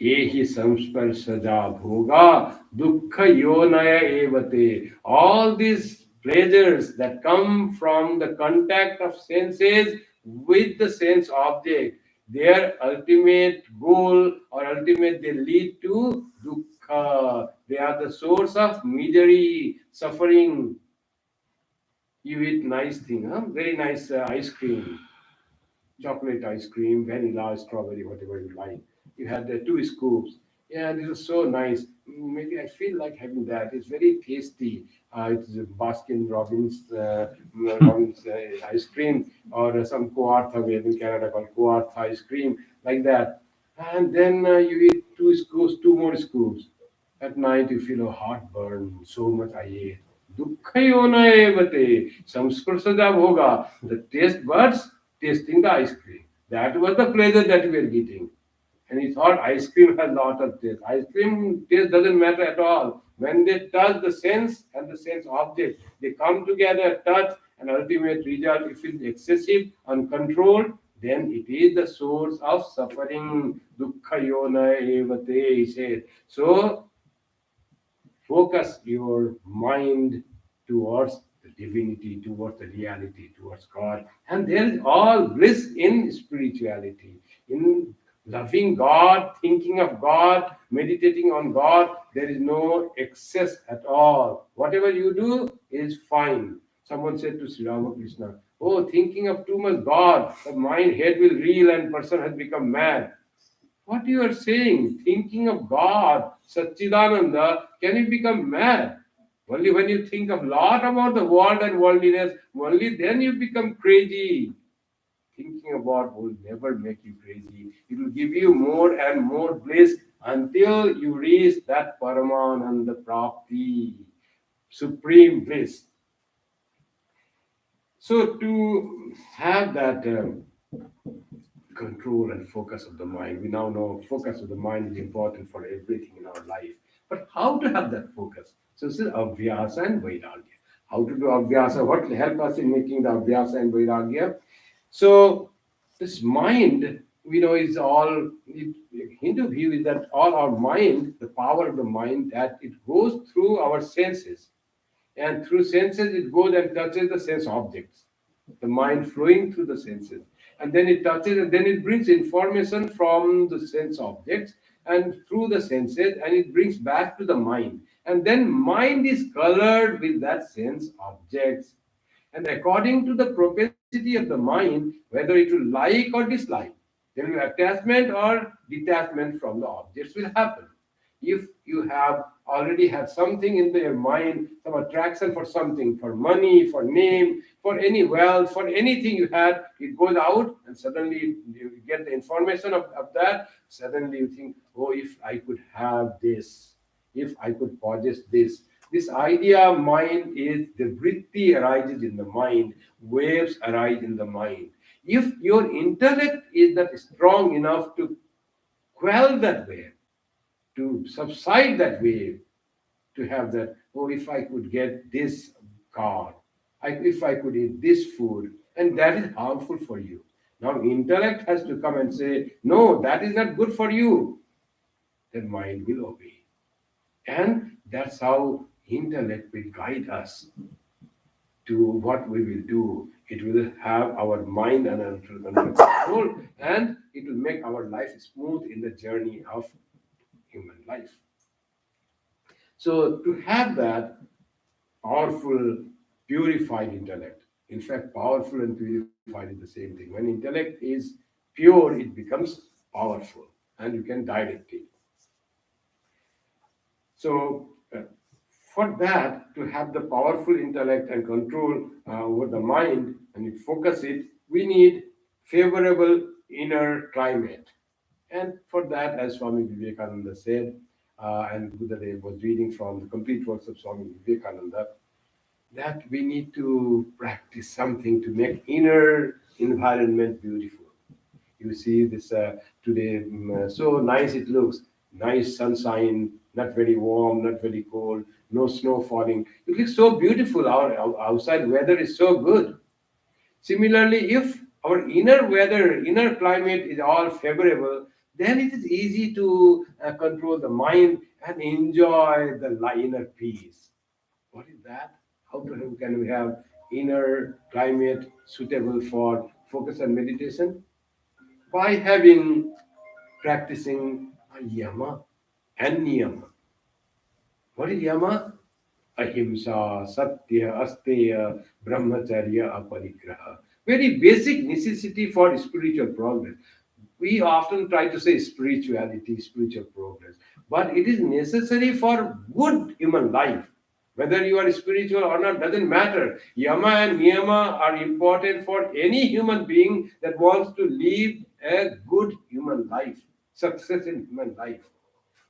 Ehi samsparsaja bhoga dukkha yonaya evate. All these pleasures that come from the contact of senses with the sense object, their ultimate goal or ultimate they lead to dukkha. They are the source of misery, suffering. You eat nice thing, huh? Very nice ice cream, chocolate ice cream, vanilla, strawberry, whatever you like. You had the 2 scoops. Yeah, this is so nice. Maybe I feel like having that. It's very tasty. It's a Baskin Robbins ice cream or some Coartha, we have in Canada called Coartha ice cream, like that. And then you eat 2 scoops, 2 more scoops. At night you feel a heartburn, so much I ate. Dukkha evate samsparsada bhoga. The taste buds tasting the ice cream. That was the pleasure that we were getting. And he thought ice cream has a lot of taste. Ice cream taste doesn't matter at all. When they touch the sense and the sense object, they come together, touch, and ultimate result, if it's excessive, uncontrolled, then it is the source of suffering. Dukkha yona evate, he said. So, focus your mind towards the divinity, towards the reality, towards God. And there is all bliss in spirituality, in loving God, thinking of God, meditating on God. There is no excess at all. Whatever you do is fine. Someone said to Sri Ramakrishna, oh, thinking of too much God, the mind head will reel and person has become mad. What you are saying, thinking of God, Satchidananda, can you become mad? Only when you think a lot about the world and worldliness, only then you become crazy. Thinking about will never make you crazy. It will give you more and more bliss until you reach that Paramananda Prapti, supreme bliss. So to have that control and focus of the mind, we now know focus of the mind is important for everything in our life. But how to have that focus? So this is Abhyasa and Vairagya. How to do Abhyasa? What will help us in making the Abhyasa and Vairagya? So this mind, we know, is all, Hindu view is that all our mind, the power of the mind, that it goes through our senses. And through senses, it goes and touches the sense objects. The mind flowing through the senses. And then it touches, and then it brings information from the sense objects and through the senses, and it brings back to the mind. And then mind is colored with that sense objects. And according to the propensity of the mind, whether it will like or dislike, there will be attachment or detachment from the objects will happen. If you have already had something in your mind, some attraction for something, for money, for name, for any wealth, for anything you had, it goes out and suddenly you get the information of that. Suddenly you think, oh, if I could have this, if I could possess this. This idea of mind is the vritti arises in the mind, waves arise in the mind. If your intellect is not strong enough to quell that wave, to subside that wave, to have that, oh, if I could get this car, if I could eat this food, and that is harmful for you. Now, intellect has to come and say, no, that is not good for you. Then mind will obey. And that's how intellect will guide us to what we will do. It will have our mind under control, and it will make our life smooth in the journey of human life. So to have that powerful, purified intellect, in fact, powerful and purified is the same thing. When intellect is pure, it becomes powerful, and you can direct it. So for that, to have the powerful intellect and control over the mind and it focus it, we need favorable inner climate. And for that, as Swami Vivekananda said, and Buddhadev was reading from the complete works of Swami Vivekananda, that we need to practice something to make inner environment beautiful. You see this today, so nice it looks, nice sunshine, not very warm, not very cold, no snow falling. It looks so beautiful. Our outside weather is so good. Similarly, if our inner weather, inner climate is all favorable, then it is easy to control the mind and enjoy the inner peace. What is that? How can we have inner climate suitable for focus and meditation? By practicing a yama and niyama. What is yama? Ahimsa, satya, asteya, brahmacharya, aparigraha. Very basic necessity for spiritual progress. We often try to say spirituality, spiritual progress, but it is necessary for good human life. Whether you are spiritual or not doesn't matter. Yama and niyama are important for any human being that wants to live a good human life, success in human life.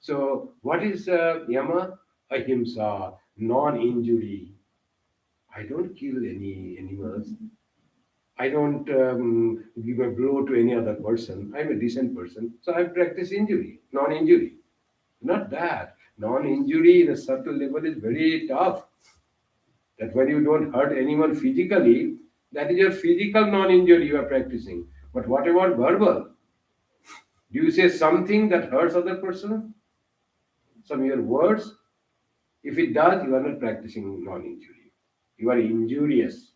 So, what is yama? Ahimsa, non-injury. I don't kill any animals. I don't give a blow to any other person. I'm a decent person. So I practice non-injury. Not that. Non-injury in a subtle level is very tough. That when you don't hurt anyone physically, that is your physical non-injury you are practicing. But what about verbal? Do you say something that hurts other person? Some of your words? If it does, you are not practicing non-injury. You are injurious.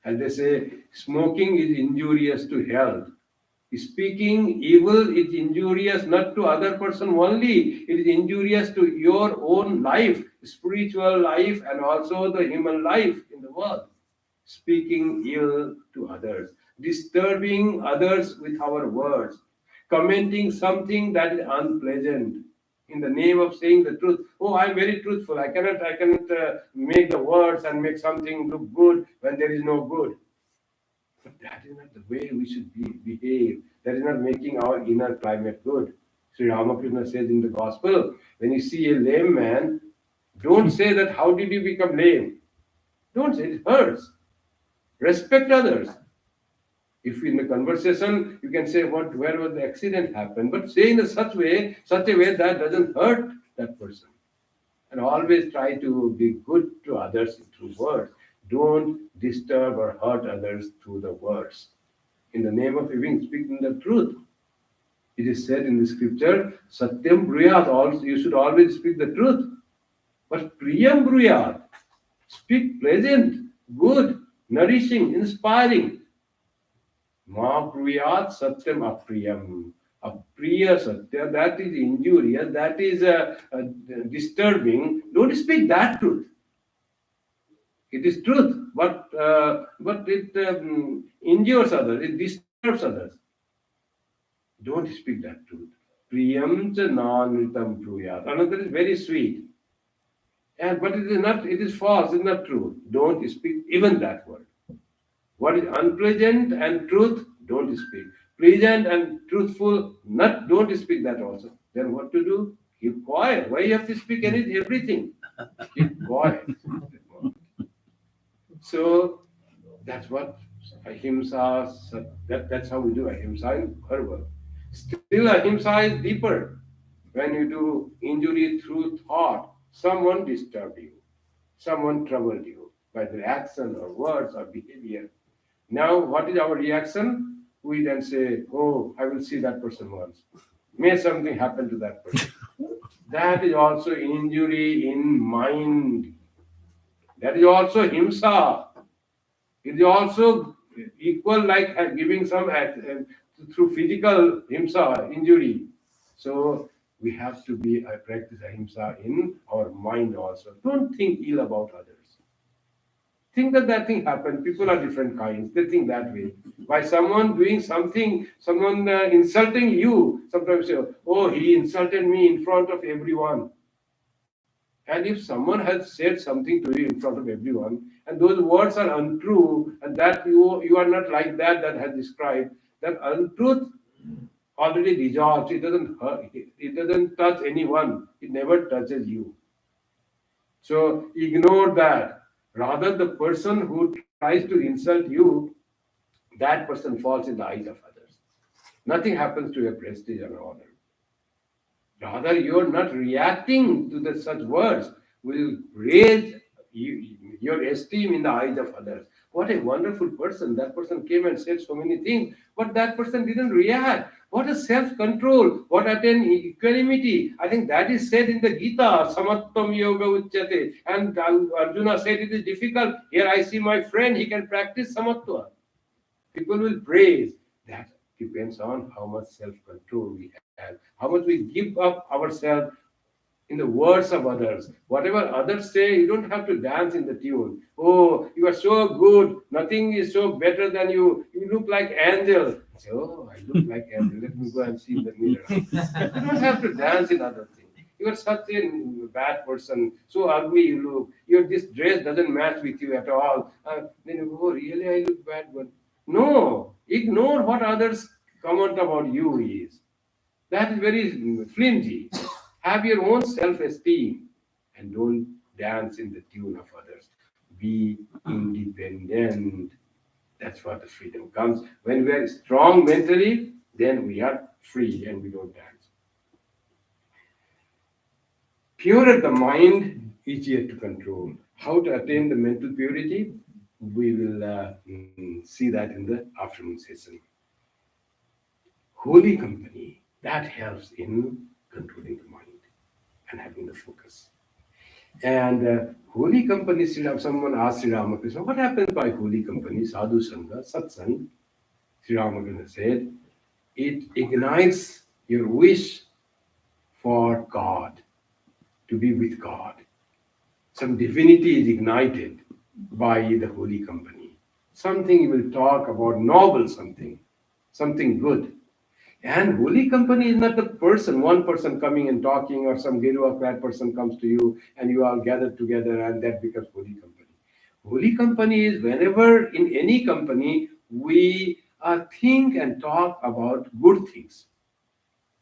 As they say, smoking is injurious to health. Speaking evil is injurious not to other person only. It is injurious to your own life, spiritual life, and also the human life in the world. Speaking ill to others, disturbing others with our words, commenting something that is unpleasant in the name of saying the truth. Oh, I'm very truthful. I cannot make the words and make something look good when there is no good. But that is not the way we should behave. That is not making our inner climate good. Sri Ramakrishna says in the gospel, when you see a lame man, don't say that, how did you become lame? Don't say it hurts. Respect others. If in the conversation you can say where was the accident happened, but say in such a way that doesn't hurt that person. And always try to be good to others through words. Don't disturb or hurt others through the words. In the name of even speaking the truth. It is said in the scripture, Satyam Bruyat, also you should always speak the truth. But Priyam Bruyat, speak pleasant, good, nourishing, inspiring. Ma Bruyat Satyam Apriyam. Apriya Satya, that is injurious, that is disturbing. Don't speak that truth. It is truth, but it injures others, it disturbs others. Don't speak that truth. Priyam cha nanritam bruyat. Another is very sweet. But it is not, it is false, it is not true. Don't speak even that word. What is unpleasant and truth, don't speak. Pleasant and truthful, don't speak that also. Then what to do? Keep quiet. Why you have to speak everything? Keep quiet. So that's what ahimsa, that's how we do ahimsa in verbal. Still ahimsa is deeper. When you do injury through thought, someone disturbed you, someone troubled you by their action or words or behavior. Now what is our reaction? We then say, oh, I will see that person once. May something happen to that person. That is also injury in mind. That is also himsa. It is also equal like giving some through physical himsa, injury. So we have to practice ahimsa in our mind also. Don't think ill about others. Think that thing happened. People are different kinds. They think that way. By someone doing something, someone insulting you, sometimes say, oh, he insulted me in front of everyone. And if someone has said something to you in front of everyone, and those words are untrue, and that you are not like that has described, that untruth already dissolves. It doesn't hurt. It doesn't touch anyone. It never touches you. So ignore that. Rather, the person who tries to insult you, that person falls in the eyes of others. Nothing happens to your prestige or honor. Rather, you're not reacting to such words will raise your esteem in the eyes of others. What a wonderful person. That person came and said so many things, but that person didn't react. What a self-control. What an equanimity. I think that is said in the Gita, Samattam Yoga Uchyate. And Arjuna said it is difficult. Here I see my friend, he can practice Samatva. People will praise. That depends on how much self-control we have, how much we give up ourselves in the words of others. Whatever others say, you don't have to dance in the tune. Oh, you are so good. Nothing is so better than you. You look like angel. I say, oh, I look like angel. Let me go and see in the mirror. You don't have to dance in other things. You are such a bad person. So ugly you look. This dress doesn't match with you at all. Then you go, oh, really, I look bad. But no, ignore what others comment about you is. That is very flimsy. Have your own self-esteem and don't dance in the tune of others. Be independent. That's what the freedom comes. When we are strong mentally, then we are free and we don't dance. Purer the mind, easier to control. How to attain the mental purity? We will see that in the afternoon session. Holy company, that helps in controlling the mind and having the focus. And holy company, someone asked Sri Ramakrishna, what happens by holy company, sadhu sangha, satsang? Sri Ramakrishna said, it ignites your wish for God, to be with God. Some divinity is ignited by the holy company. Something you will talk about, noble something good. And holy company is not the person, one person coming and talking, or some Guru clad person comes to you and you all gather together and that becomes holy company. Holy company is whenever in any company we think and talk about good things.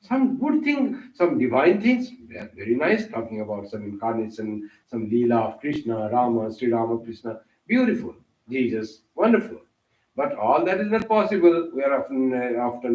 Some good thing, some divine things, they are very nice, talking about some incarnation, some Leela of Krishna, Rama, Sri Rama Krishna, beautiful, Jesus, wonderful. But all that is not possible. We are often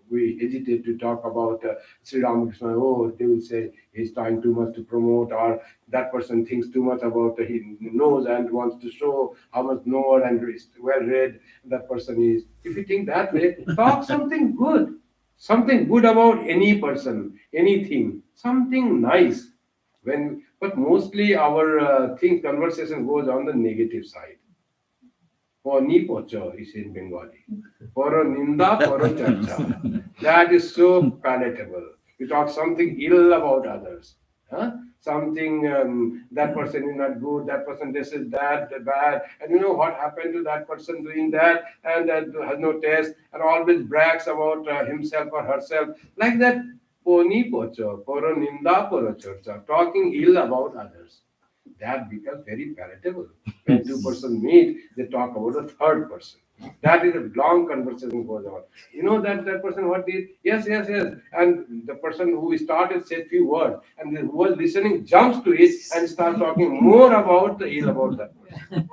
we hesitate to talk about Sri Ramakrishna. Oh, they will say he's trying too much to promote, or that person thinks too much about he knows and wants to show how much knower and well read that person is. If you think that way, talk something good, something good about any person, anything, something nice. But mostly our conversation goes on the negative side. Poni pocho is in Bengali. Poro ninda, poro charcha. That is so palatable. You talk something ill about others. Huh? Something that person is not good, that person this is that, bad, and you know what happened to that person doing that, and that has no taste, and always brags about himself or herself. Like that, poni pocho, poro ninda, poro charcha, talking ill about others. That becomes very palatable. When two persons meet, they talk about a third person. That is a long conversation goes on. You know that person what did? Yes, yes, yes. And the person who started said few words, and who was listening jumps to it and starts talking more about the ill about that person. And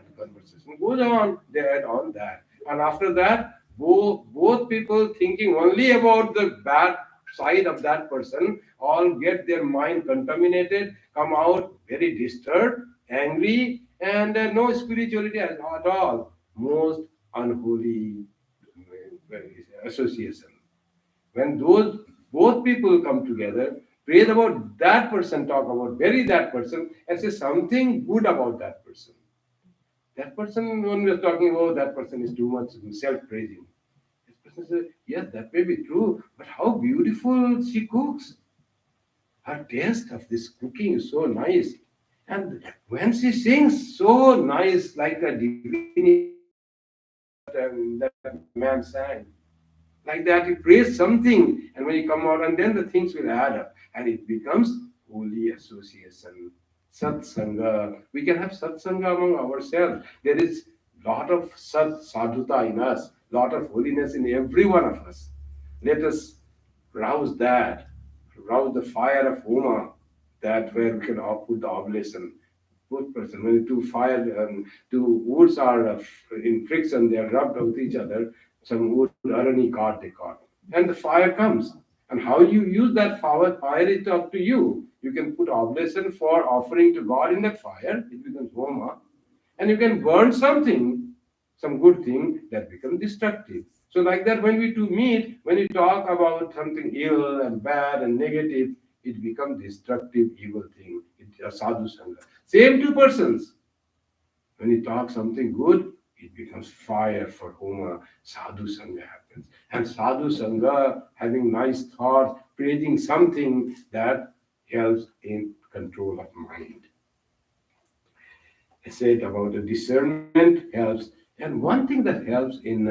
the conversation goes on there on that. And after that, both people thinking only about the bad side of that person all get their mind contaminated, come out very disturbed, angry, and no spirituality at all. Most unholy association. When those both people come together, praise about that person, talk about bury that person, and say something good about that person. That person, when we are talking about that person, is too much self-praising. This person says, yes, that may be true, but how beautiful she cooks. Her taste of this cooking is so nice. And when she sings so nice, like a divinity, that man sang, like that, you praise something, and when you come out, and then the things will add up, and it becomes holy association. Satsanga. We can have satsanga among ourselves. There is lot of sadhuta in us, lot of holiness in every one of us. Let us rouse that, rouse the fire of Homa, that where we can put the oblation. Both person, when two fire, two woods are in friction, they are rubbed with each other. Some wood, arani card they caught, and the fire comes. And how you use that fire is up to you. You can put oblation for offering to God in that fire, it becomes Homa, and you can burn something, some good thing that becomes destructive. So like that, when we two meet, when we talk about something ill and bad and negative, it becomes destructive, evil thing. It's a sadhu sangha. Same two persons. When you talk something good, it becomes fire for Homa. Sadhu sangha happens. And sadhu sangha, having nice thoughts, praising something that helps in control of mind. I said about the discernment helps, and one thing that helps in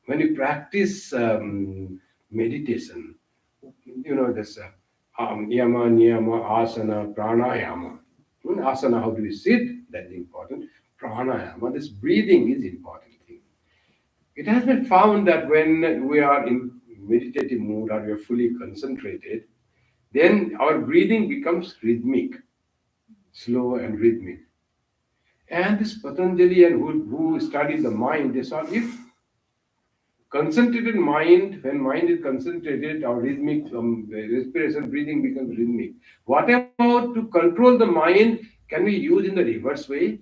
when you practice meditation, you know this yama, niyama, asana, pranayama. Asana, how do we sit? That is important. Pranayama, this breathing is important thing. It has been found that when we are in meditative mood or we are fully concentrated, then our breathing becomes rhythmic, slow and rhythmic. And this Patanjali and who studied the mind, they saw if concentrated mind, when mind is concentrated, our rhythmic respiration, breathing becomes rhythmic. What about to control the mind? Can we use in the reverse way?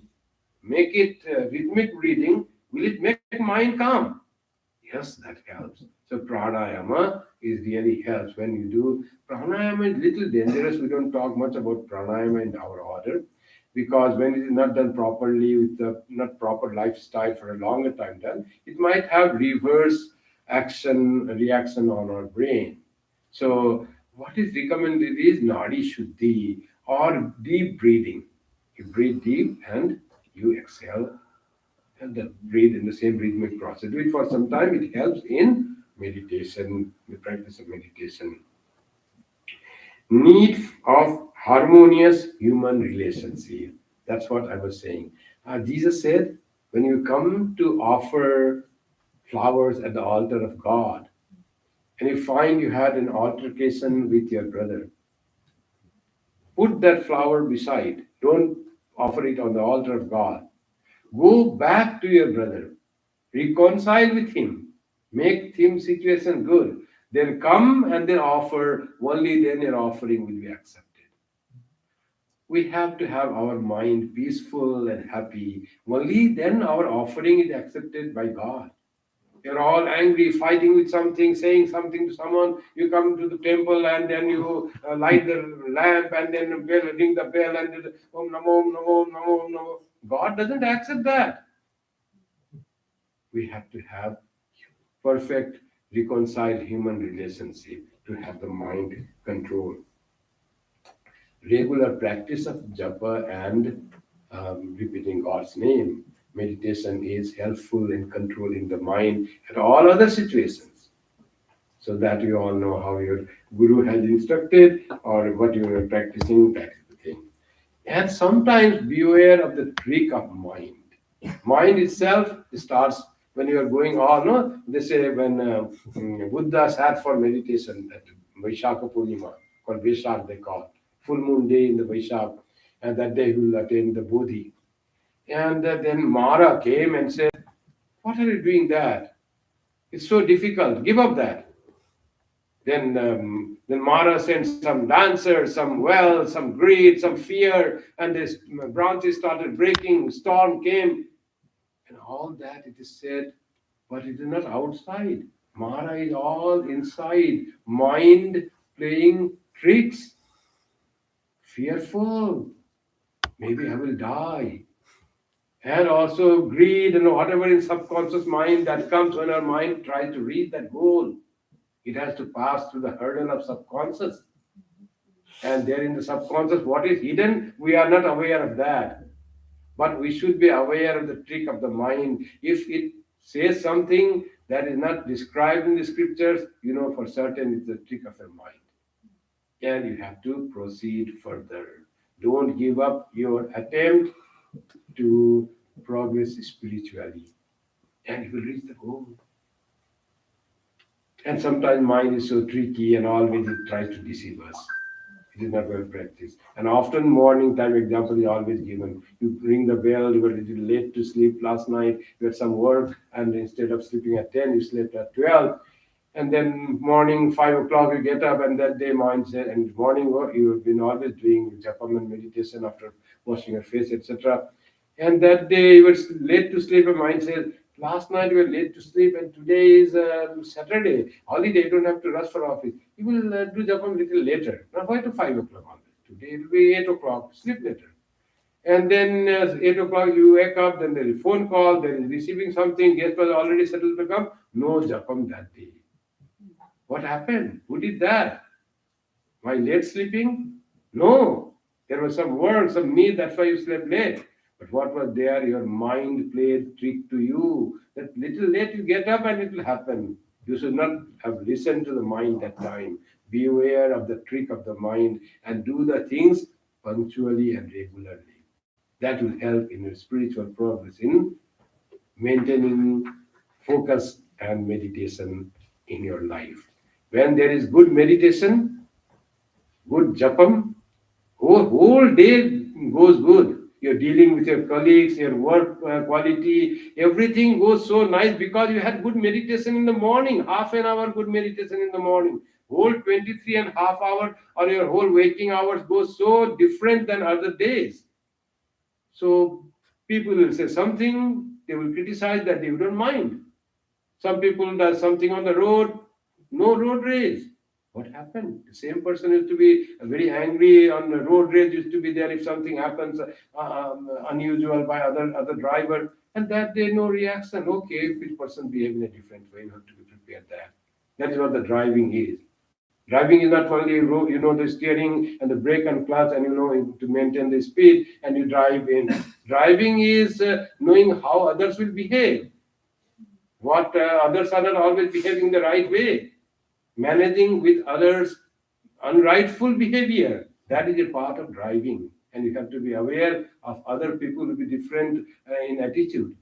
Make it rhythmic breathing. Will it make mind calm? Yes, that helps. So pranayama is really helps when you do. Pranayama is little dangerous. We don't talk much about pranayama in our order because when it is not done properly with the not proper lifestyle for a longer time done, it might have reverse action reaction on our brain. So what is recommended is nadi shuddhi or deep breathing. You breathe deep and you exhale and then breathe in the same rhythmic process. Do it for some time. It helps in meditation, the practice of meditation. Need of harmonious human relationship. That's what I was saying. Jesus said, when you come to offer flowers at the altar of God, and you find you had an altercation with your brother, put that flower beside. Don't offer it on the altar of God. Go back to your brother. Reconcile with him. Make him situation good. Then come and then offer. Only then your offering will be accepted. We have to have our mind peaceful and happy. Only then our offering is accepted by God. You're all angry, fighting with something, saying something to someone. You come to the temple and then you light the lamp and then ring the bell and Om Namo, Om Namo, Om Namo, Om Namo. God doesn't accept that. We have to have perfect, reconciled human relationship to have the mind control. Regular practice of japa and repeating God's name. Meditation is helpful in controlling the mind at all other situations. So that you all know how your guru has instructed or what you are practicing, that is the thing. And sometimes beware of the trick of mind. Mind itself starts when you are going on. No? They say when Buddha sat for meditation at Vaishakha Purnima, called Vaishak they call, full moon day in the Vaishak, and that day he will attain the Bodhi. And then Mara came and said, "What are you doing that? It's so difficult. Give up that." Then Mara sent some dancers, some wells, some greed, some fear, and this branches started breaking. Storm came, and all that it is said, but it is not outside. Mara is all inside. Mind playing tricks. Fearful. Maybe I will die. And also greed and whatever in subconscious mind that comes when our mind tries to reach that goal. It has to pass through the hurdle of subconscious. And there in the subconscious, what is hidden, we are not aware of that. But we should be aware of the trick of the mind. If it says something that is not described in the scriptures, you know for certain it's the trick of your mind. And you have to proceed further. Don't give up your attempt to progress spiritually, and you will reach the goal. And sometimes mind is so tricky and always it tries to deceive us. It is not well practiced. And often morning time example is always given. You ring the bell, you were a little late to sleep last night, you had some work, and instead of sleeping at 10, you slept at 12. And then morning, 5 o'clock, you get up, and that day mind said, and morning you have been always doing japam and meditation after washing your face, etc. And that day you were late to sleep, and mind says, last night you were late to sleep, and today is Saturday, holiday, you don't have to rush for office. You will do japam a little later. Now why to 5 o'clock only? Today it will be 8 o'clock, sleep later. And then 8 o'clock you wake up, then there is phone call, there is receiving something, guest was already settled to come. No japam that day. What happened? Who did that? My late sleeping? No. There was some work, some need, that's why you slept late. But what was there? Your mind played trick to you. That little late you get up and it will happen. You should not have listened to the mind that time. Beware of the trick of the mind and do the things punctually and regularly. That will help in your spiritual progress in maintaining focus and meditation in your life. When there is good meditation, good japam, whole day goes good. You're dealing with your colleagues, your work quality, everything goes so nice because you had good meditation in the morning, half an hour good meditation in the morning. Whole 23 and a half hours or your whole waking hours go so different than other days. So people will say something, they will criticize that they don't mind. Some people do something on the road, no road rage. What happened? The same person used to be very angry on the road rage, used to be there if something happens unusual by other driver, and that day no reaction. Okay, if this person behave in a different way, you have to be prepared that. That is what the driving is. Driving is not only the steering and the brake and clutch, and to maintain the speed, and you drive in. Driving is knowing how others will behave. What others are not always behaving the right way. Managing with others' unrightful behavior. That is a part of driving, and you have to be aware of other people will be different in attitude.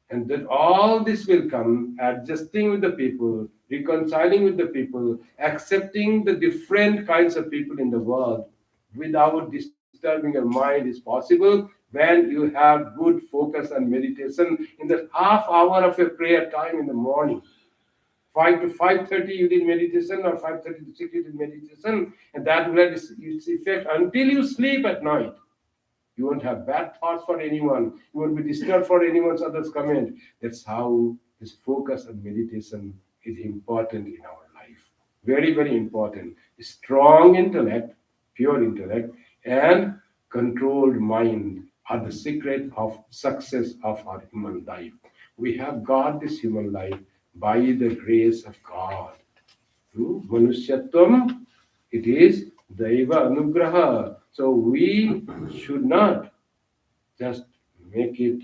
And that all this will come adjusting with the people, reconciling with the people, accepting the different kinds of people in the world without disturbing your mind is possible when you have good focus and meditation in the half hour of a prayer time in the morning. 5 to 5:30 you did meditation, or 5:30 to 6 you did meditation, and that will have its effect until you sleep at night. You won't have bad thoughts for anyone. You won't be disturbed for anyone's other's comment. That's how this focus and meditation is important in our life. Very, very important. Strong intellect, pure intellect, and controlled mind are the secret of success of our human life. We have got this human life by the grace of God. Manusyatvam, it is Daiva Anugraha. So we should not just make it,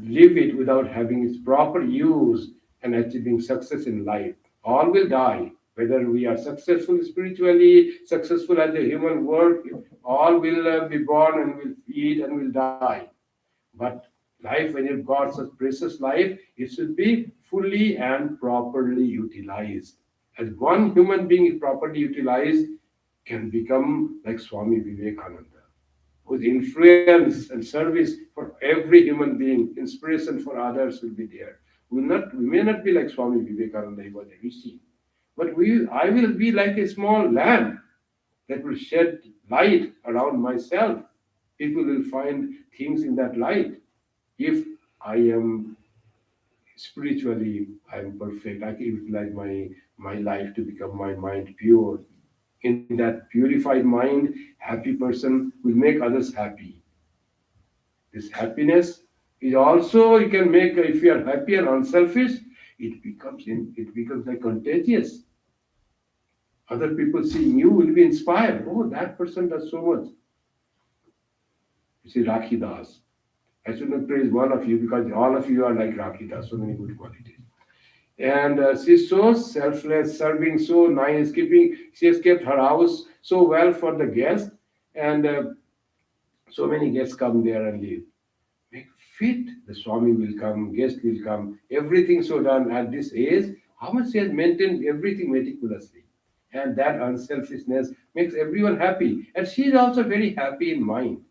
live it without having its proper use and achieving success in life. All will die. Whether we are successful spiritually, successful as a human work, all will be born and will eat and will die. But life, when you've got such precious life, it should be fully and properly utilized. As one human being is properly utilized, can become like Swami Vivekananda, whose influence and service for every human being, inspiration for others will be there. We may not be like Swami Vivekananda, he was a rishi, but I will be like a small lamp that will shed light around myself. People will find things in that light. If I am spiritually, I am perfect, I can utilize my life to become my mind pure. In that purified mind, happy person will make others happy. This happiness is also, you can make, if you are happy and unselfish, it becomes like contagious. Other people seeing you will be inspired. Oh, that person does so much. You see, Rakhi Das. I should not praise one of you because all of you are like Rakhi Das, so many good qualities. And she's so selfless, serving so nice, she has kept her house so well for the guests, and so many guests come there and leave. Make fit, the Swami will come, guest will come, everything so done at this age. How much she has maintained everything meticulously, and that unselfishness makes everyone happy, and she is also very happy in mind.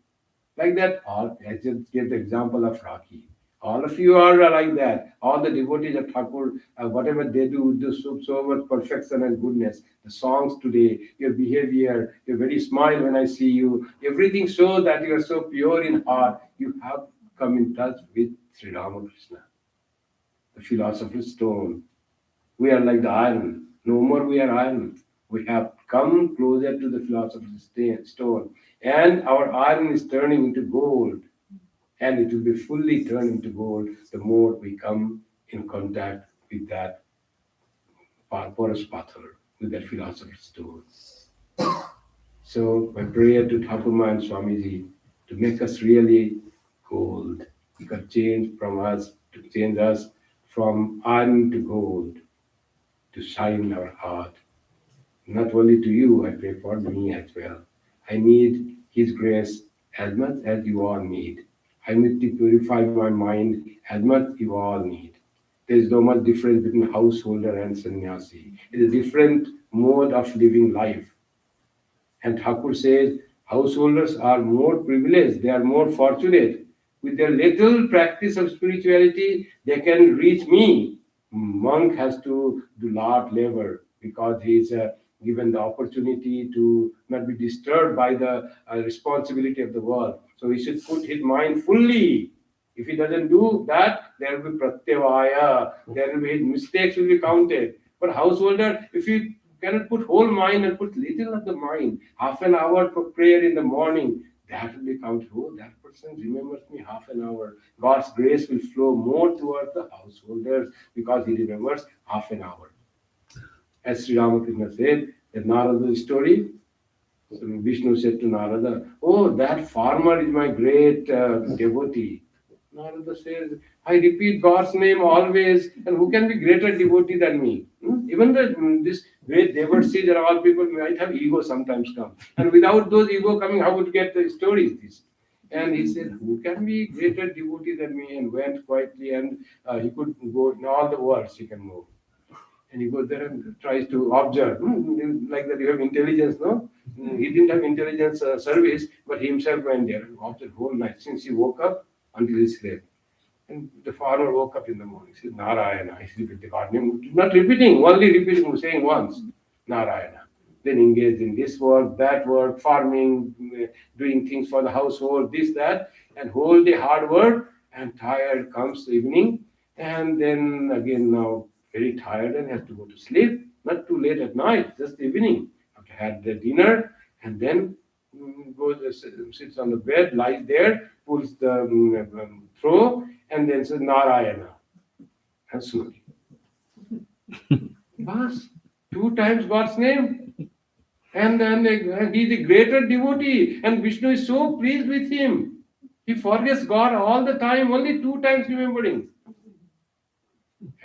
Like that, I just gave the example of Rakhi. All of you are like that. All the devotees of Thakur, whatever they do so much perfection and goodness. The songs today, your behavior, your very smile when I see you, everything shows that you are so pure in heart. You have come in touch with Sri Ramakrishna, the philosopher's stone. We are like the iron. No more we are iron. We have come closer to the philosopher's stone. And our iron is turning into gold. And it will be fully turned into gold the more we come in contact with that porous pathar, with that philosopher's stone. So my prayer to Thakur and Swamiji to make us really gold. He can change us from iron to gold, to shine our heart. Not only to you, I pray for me as well. I need His grace as much as you all need. I need to purify my mind as much you all need. There is no much difference between householder and sannyasi. It is a different mode of living life. And Thakur says, householders are more privileged, they are more fortunate. With their little practice of spirituality, they can reach me. Monk has to do lot labor because he is given the opportunity to not be disturbed by the responsibility of the world. So he should put his mind fully. If he doesn't do that, there will be pratyavaya, there will be his mistakes will be counted. But householder, if you cannot put whole mind and put little of the mind, half an hour for prayer in the morning, that will be counted. Oh, that person remembers me half an hour. God's grace will flow more towards the householders because he remembers half an hour. As Sri Ramakrishna said, The Narada story. So Vishnu said to Narada, "Oh, that farmer is my great devotee." Narada says, "I repeat God's name always, and who can be greater devotee than me?" Even this great devotees and all people might have ego sometimes come. And without those ego coming, how would get the stories this? And he said, "Who can be greater devotee than me?" And went quietly, and he could go in all the worlds he can move. And he goes there and tries to observe, like that you have intelligence, no? He didn't have intelligence service, but he himself went there and observed whole night since he woke up until he slept. And the farmer woke up in the morning, said, "Narayana." He repeated the God name, not repeating, only repeating, saying once, "Narayana." Then engaged in this work, that work, farming, doing things for the household, this, that, and whole day hard work, and tired comes the evening, and then again now very tired and has to go to sleep, not too late at night, just evening. After had the dinner, and then goes, sits on the bed, lies there, pulls the throw, and then says Narayana. And slowly. Bas, 2 times God's name. And then he is a greater devotee, and Vishnu is so pleased with him. He forgets God all the time, only 2 times remembering.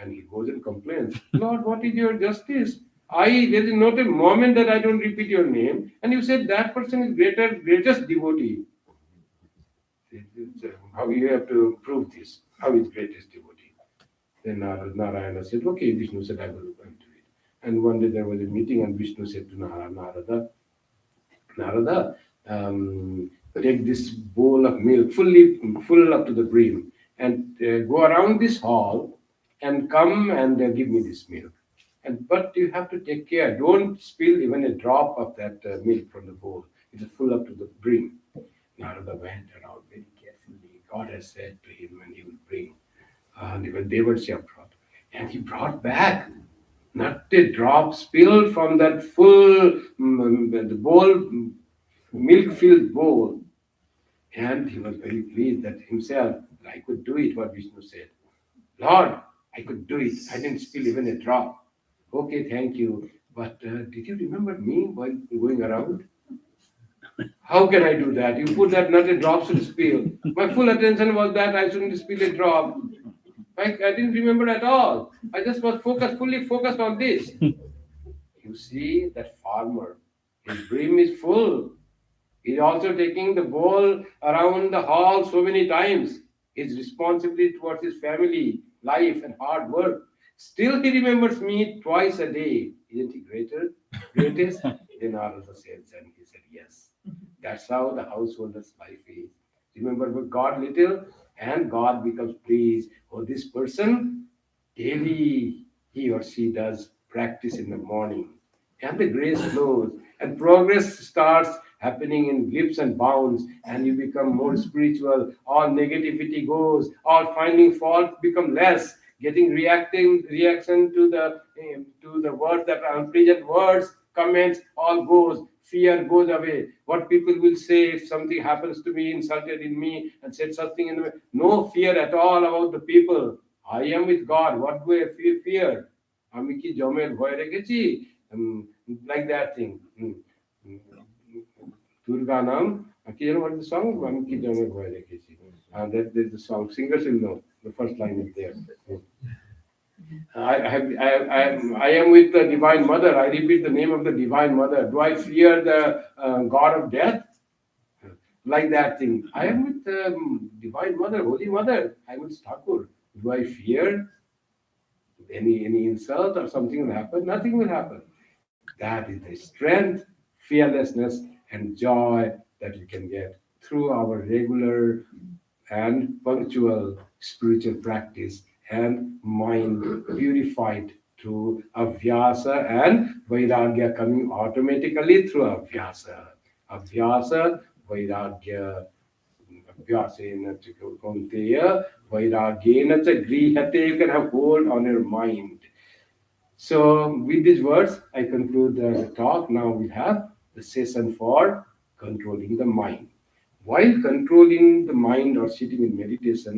And he goes and complains, "Lord, what is your justice? There is not a moment that I don't repeat your name, and you said that person is greatest devotee. How you have to prove this? How is greatest devotee?" Then Narayana said, "Okay." Vishnu said, "I will do it." And one day there was a meeting, and Vishnu said to Narada, "Take this bowl of milk, full up to the brim, and go around this hall, and come and give me this milk. But you have to take care. Don't spill even a drop of that milk from the bowl. It is full up to the brim." Narada went around very carefully. God has said to him, and he will bring. And even Devatsya brought. And he brought back not a drop spilled from that full the bowl, milk-filled bowl. And he was very pleased that himself, I could do it, what Vishnu said. "Lord, I could do it. I didn't spill even a drop." "Okay, thank you. But did you remember me while going around? How can I do that? You put that not a drop should spill. My full attention was that I shouldn't spill a drop. I didn't remember at all. I just was fully focused on this." You see, that farmer, his brim is full. He's also taking the bowl around the hall so many times. His responsibility towards his family, life, and hard work. Still, he remembers me twice a day. Isn't he greatest? Then Narada said, and he said, "Yes." That's how the householder's life is. Remember God little, and God becomes pleased. Oh, this person, daily he or she does practice in the morning. And the grace flows, and progress starts happening in leaps and bounds, and you become more spiritual. All negativity goes, all finding fault become less, getting reaction to the words that are unpleasant words, comments, all goes. Fear goes away. What people will say if something happens to me, insulted in me, and said something in me. No fear at all about the people. I am with God. What do I fear? আমি কি জমের ভয় রেখেছি? Like that thing. Durga Nam, what is the song? আমি কি জমের ভয় রেখেছি. There's the song. Singers will know. The first line is there. I am with the Divine Mother. I repeat the name of the Divine Mother. Do I fear the God of death? Like that thing. I am with the Divine Mother, Holy Mother. I am with Thakur. Do I fear any insult or something will happen? Nothing will happen. That is the strength, fearlessness, and joy that we can get through our regular and punctual spiritual practice, and mind purified through Abhyasa and Vairagya coming automatically through Abhyasa. Abhyasa, Vairagya, Abhyasena Chikunteya, Vairagyena cha grihate. You can have hold on your mind. So, with these words, I conclude the talk. Now we have the session for controlling the mind. While controlling the mind or sitting in meditation,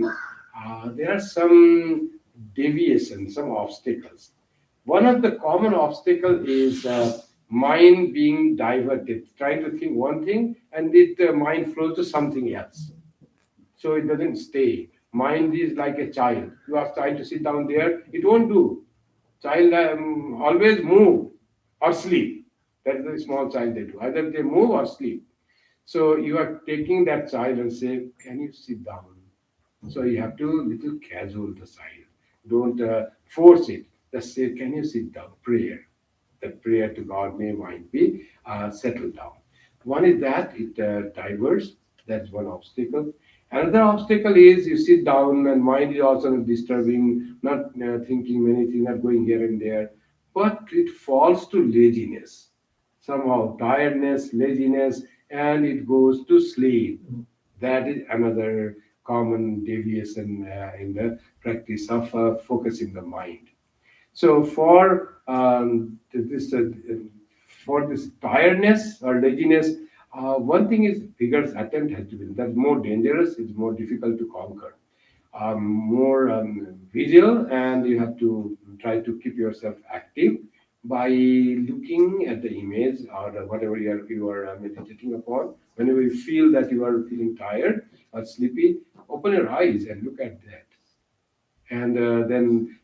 there are some deviations, some obstacles. One of the common obstacles is mind being diverted, trying to think one thing, and the mind flows to something else. So it doesn't stay. Mind is like a child. You are trying to sit down there, it won't do. Child always move or sleep. That's the small child they do. Either they move or sleep. So you are taking that child and say, "Can you sit down?" So you have to little casual the child. Don't force it. Just say, "Can you sit down?" Prayer. That prayer to God may mind be settled down. One is that it diverts. That's one obstacle. Another obstacle is you sit down and mind is also not disturbing, not thinking many things, not going here and there, but it falls to laziness. Somehow tiredness, laziness, and it goes to sleep. That is another common deviation in the practice of focusing the mind. So for this tiredness or laziness, one thing is bigger attempt has to be. That's more dangerous. It's more difficult to conquer. More visual, and you have to try to keep yourself active by looking at the image or whatever you are meditating upon. Whenever you feel that you are feeling tired or sleepy, open your eyes and look at that, and then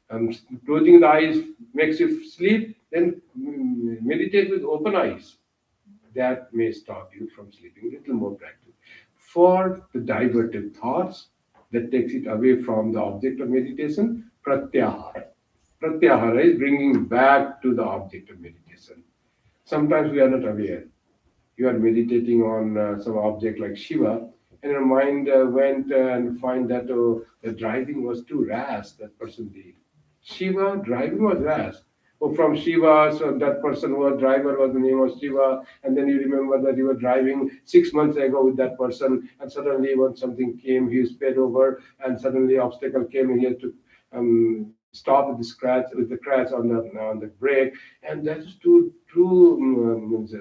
closing the eyes makes you sleep, then meditate with open eyes. That may stop you from sleeping. Little more practice for the diverted thoughts, that takes it away from the object of meditation. Pratyahara is bringing back to the object of meditation. Sometimes we are not aware. You are meditating on some object like Shiva, and your mind went and find that the driving was too rash, that person did. Shiva, driving was rash. Oh, from Shiva, so that person was driver was the name of Shiva, and then you remember that you were driving 6 months ago with that person, and suddenly when something came, he sped over, and suddenly obstacle came, and he had to stop with the crash on the brake, and that is true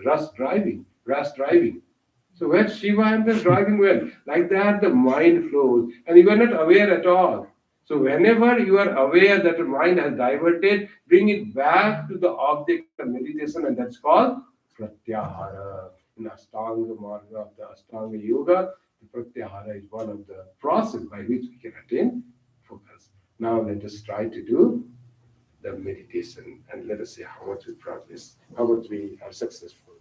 rash driving. So when Shiva and the driving well, like that the mind flows, and you are not aware at all. So whenever you are aware that the mind has diverted, bring it back to the object of meditation, and that's called pratyahara. In Ashtanga Marga of the Ashtanga Yoga, the pratyahara is one of the process by which we can attain focus. Now let us try to do the meditation, and let us see how much we progress, how much we are successful.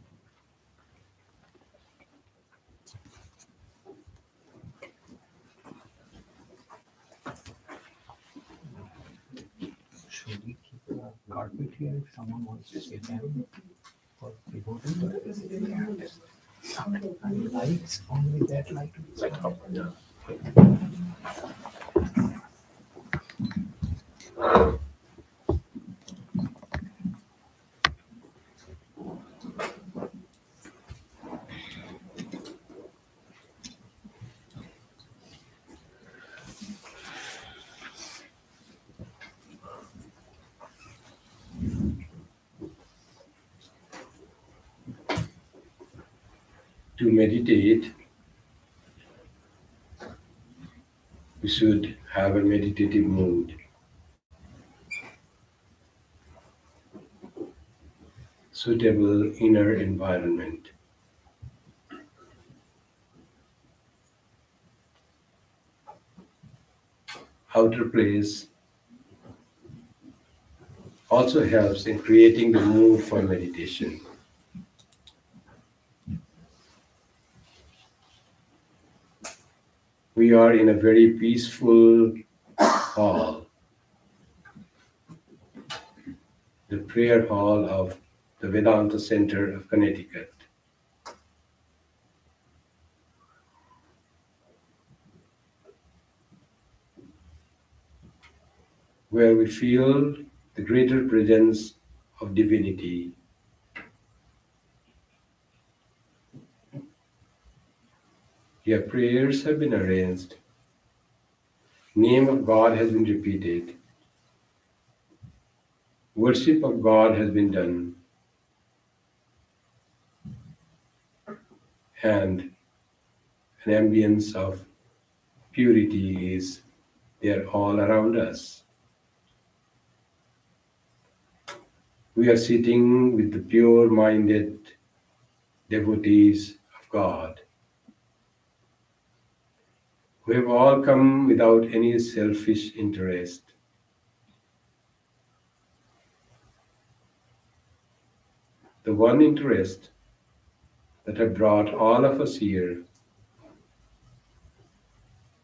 Should we keep a carpet here if someone wants to sit down for devoting? And lights, only that light will stop. To meditate, we should have a meditative mood. Suitable inner environment. Outer place also helps in creating the mood for meditation. We are in a very peaceful hall, the prayer hall of the Vedanta Center of Connecticut. Where we feel the greater presence of divinity. Your prayers have been arranged. Name of God has been repeated. Worship of God has been done. And an ambience of purity is there all around us. We are sitting with the pure-minded devotees of God, who have all come without any selfish interest. The one interest that have brought all of us here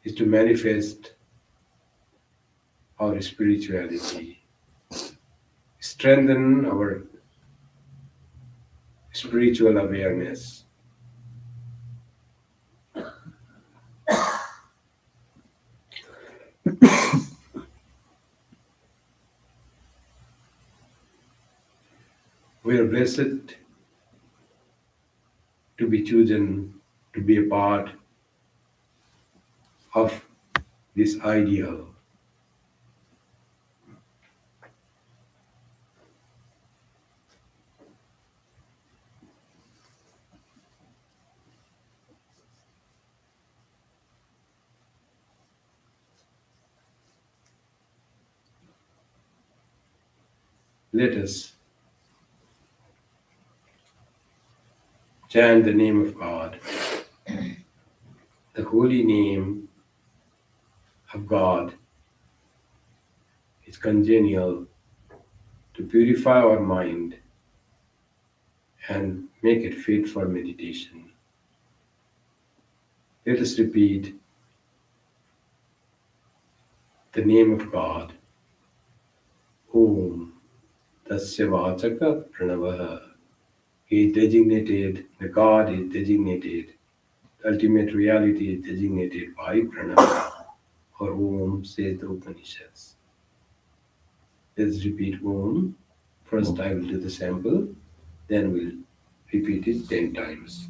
is to manifest our spirituality, strengthen our spiritual awareness. We are blessed to be chosen to be a part of this ideal. Let us chant the name of God. The holy name of God is congenial to purify our mind and make it fit for meditation. Let us repeat the name of God. Om Tasya Vachaka Pranavaha. He is designated, the God is designated, the ultimate reality is designated by Pranava, or Om says the Upanishads. Let's repeat Om. First I will do the sample, then we'll repeat it 10 times.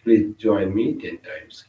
Please join me 10 times.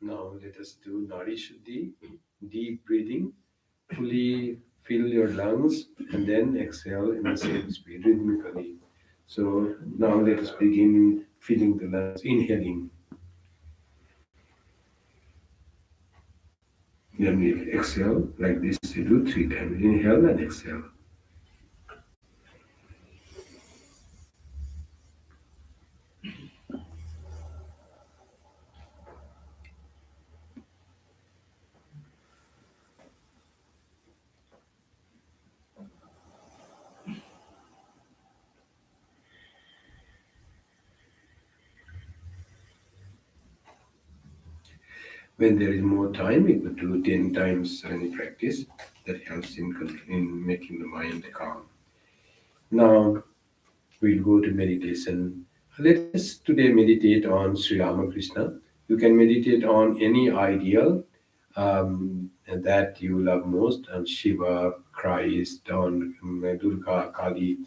Now let us do Nadi Shuddhi, deep breathing. Fully fill your lungs and then exhale in the same speed rhythmically. So now let us begin filling the lungs, inhaling. Then we exhale like this. We do 3 times. Inhale and exhale. When there is more time, we could do 10 times any practice. That helps in making the mind calm. Now we'll go to meditation. Let us today meditate on Sri Ramakrishna. You can meditate on any ideal that you love most, on Shiva, Christ, on Durga, Kali,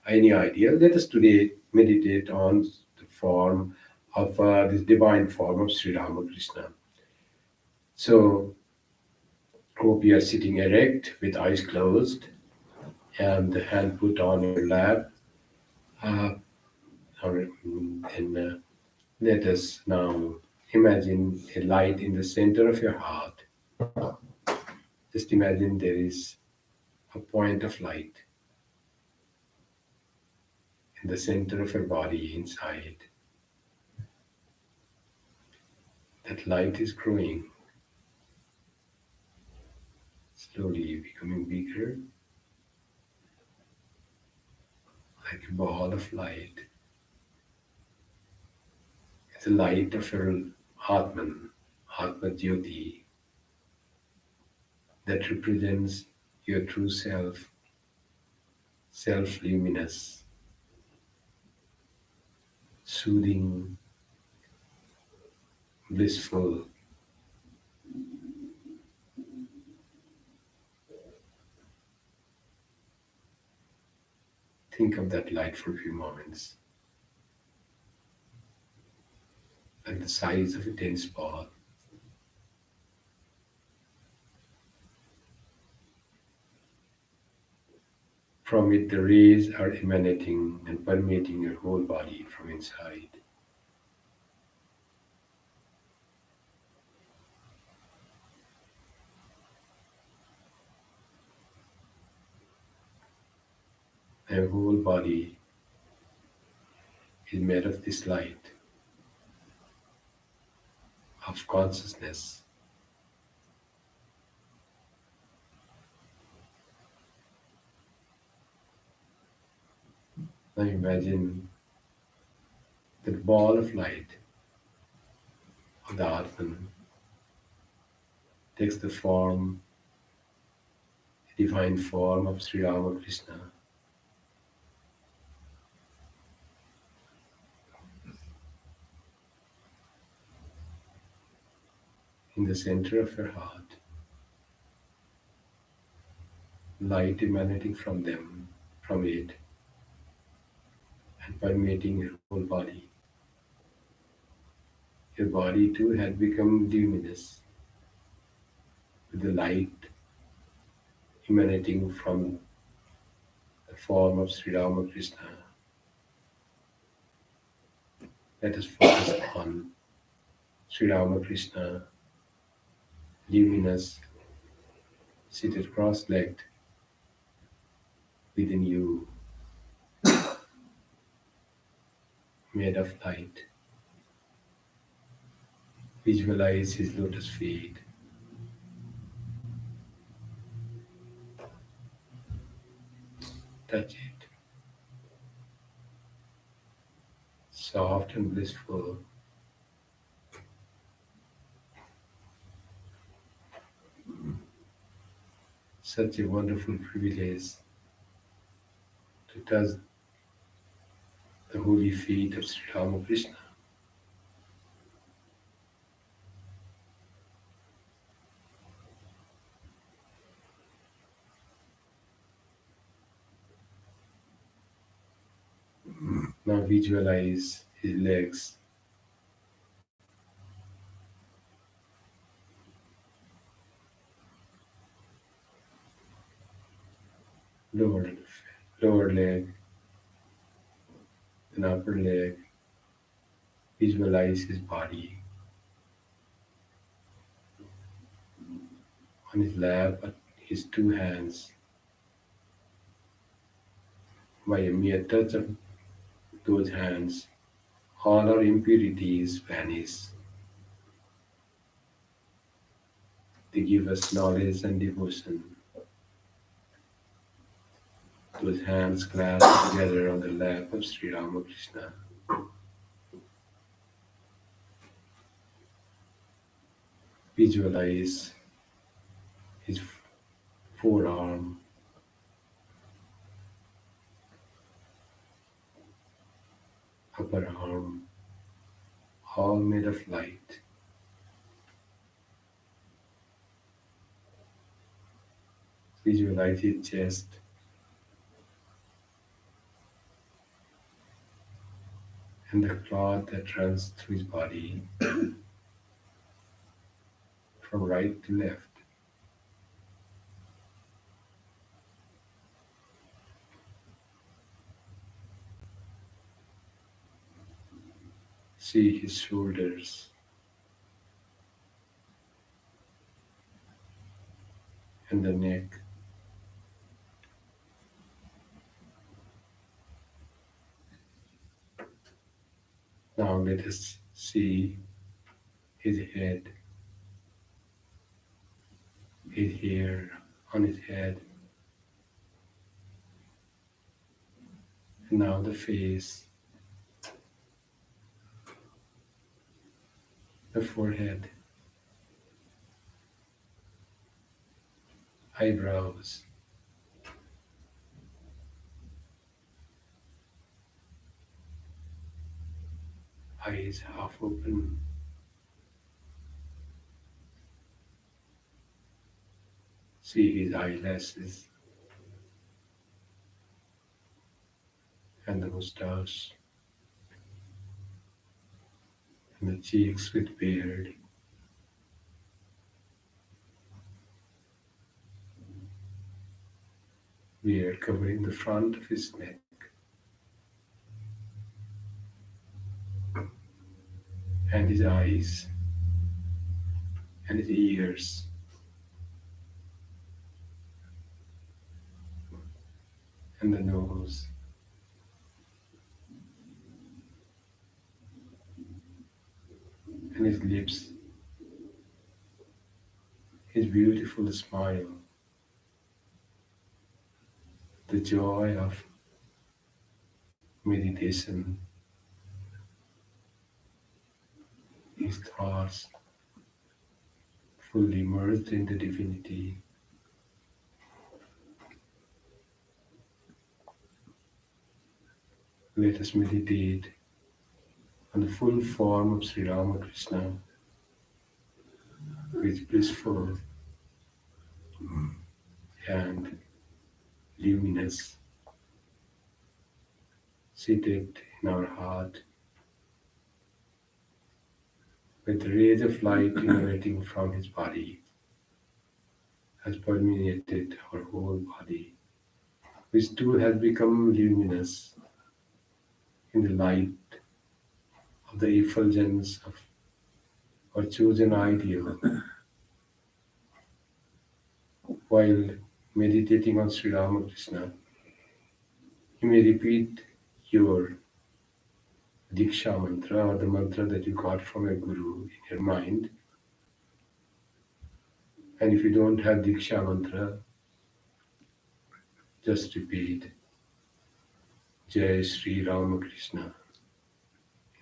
any ideal. Let us today meditate on the form of this divine form of Sri Ramakrishna. So, hope you are sitting erect with eyes closed and the hand put on your lap. Uh, and let us now imagine a light in the center of your heart. Just imagine there is a point of light in the center of your body inside. That light is growing, slowly becoming bigger, like a ball of light. It's the light of your Atman, Atma Jyoti, that represents your true self, self luminous, soothing, blissful. Think of that light for a few moments, like the size of a tennis ball. From it, the rays are emanating and permeating your whole body from inside. Your whole body is made of this light of consciousness. Now imagine the ball of light of the Atman takes the form, the divine form of Sri Ramakrishna. In the center of your heart, light emanating from it, and permeating your whole body. Your body too had become luminous with the light emanating from the form of Sri Ramakrishna. Let us focus on Sri Ramakrishna, luminous, seated cross-legged within you, made of light. Visualize his lotus feet. Touch it. Soft and blissful. Such a wonderful privilege to touch the holy feet of Sri Ramakrishna. Now visualize his legs. Lower, lower leg, and upper leg. Visualize his body. On his lap, his two hands. By a mere touch of those hands, all our impurities vanish. They give us knowledge and devotion. Those hands clasped together on the lap of Sri Ramakrishna. Visualize his forearm, upper arm, all made of light. Visualize his chest, and the cloth that runs through his body from right to left. See his shoulders and the neck. Now let us see his head, his hair on his head, and now the face, the forehead, eyebrows, eyes half open, see his eyelashes and the mustache and the cheeks with beard. Beard covering the front of his neck. And his eyes and his ears. And the nose. And his lips. His beautiful smile. The joy of meditation. His thoughts fully merged in the divinity. Let us meditate on the full form of Sri Ramakrishna, who is blissful and luminous, seated in our heart, with the rays of light emanating from his body, has permeated our whole body, which too has become luminous in the light of the effulgence of our chosen ideal. While meditating on Sri Ramakrishna, you may repeat your Diksha mantra, or the mantra that you got from a guru, in your mind. And if you don't have Diksha mantra, just repeat Jai Sri Ramakrishna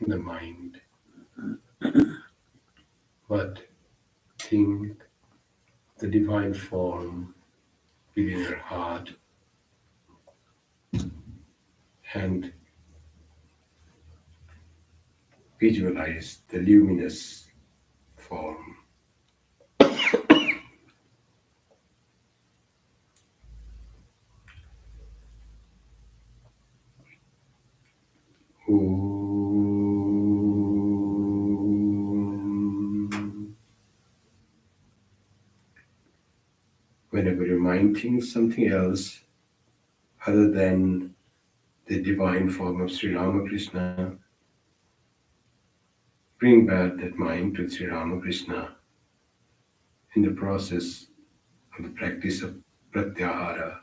in the mind. But think the divine form within your heart and visualize the luminous form. Om. Whenever your mind thinks something else other than the divine form of Sri Ramakrishna, bring back that mind to Sri Ramakrishna in the process of the practice of pratyahara.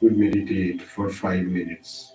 we meditate for 5 minutes.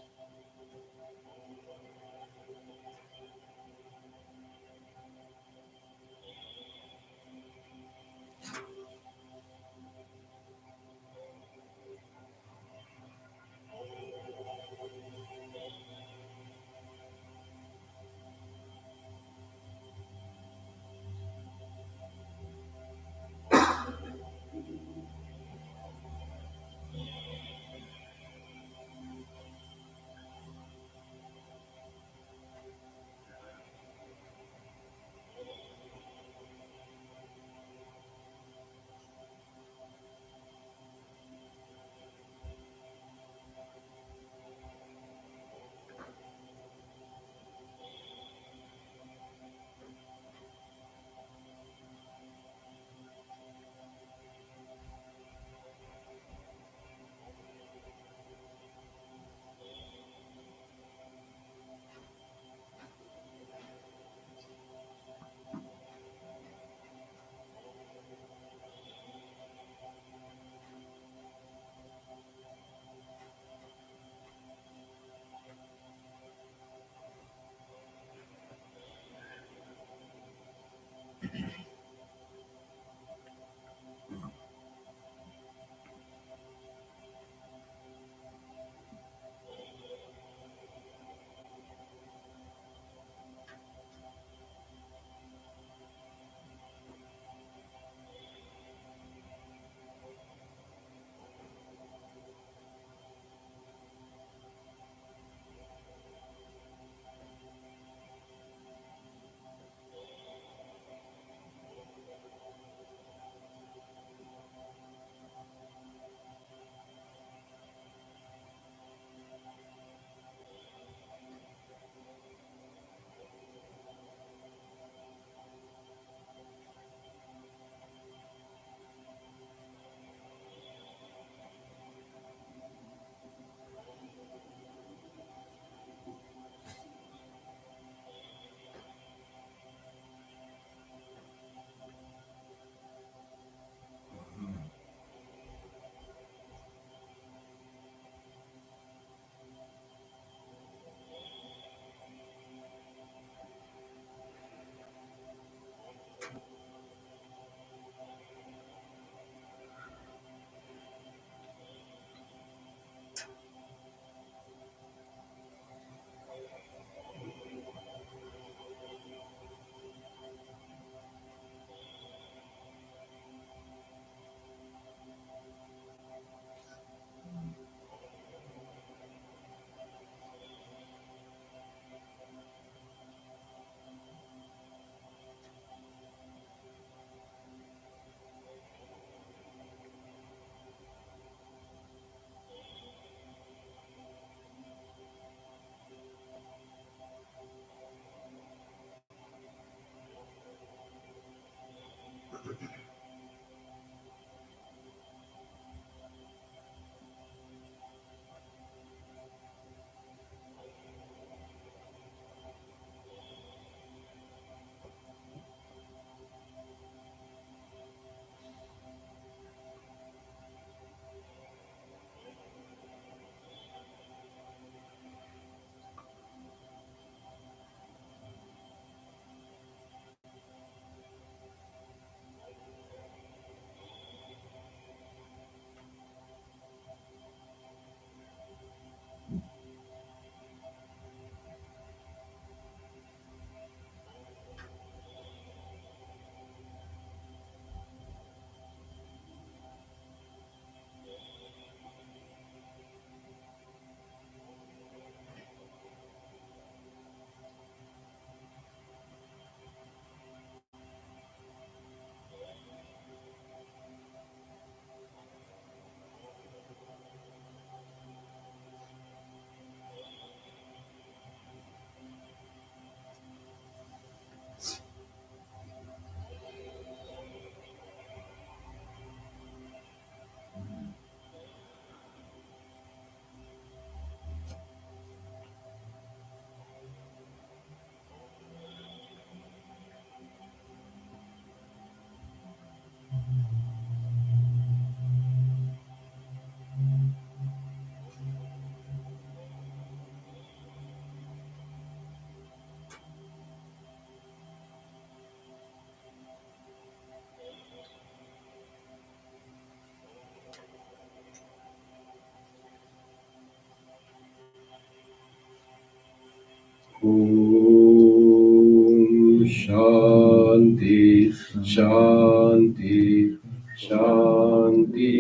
Om Shanti Shanti Shanti.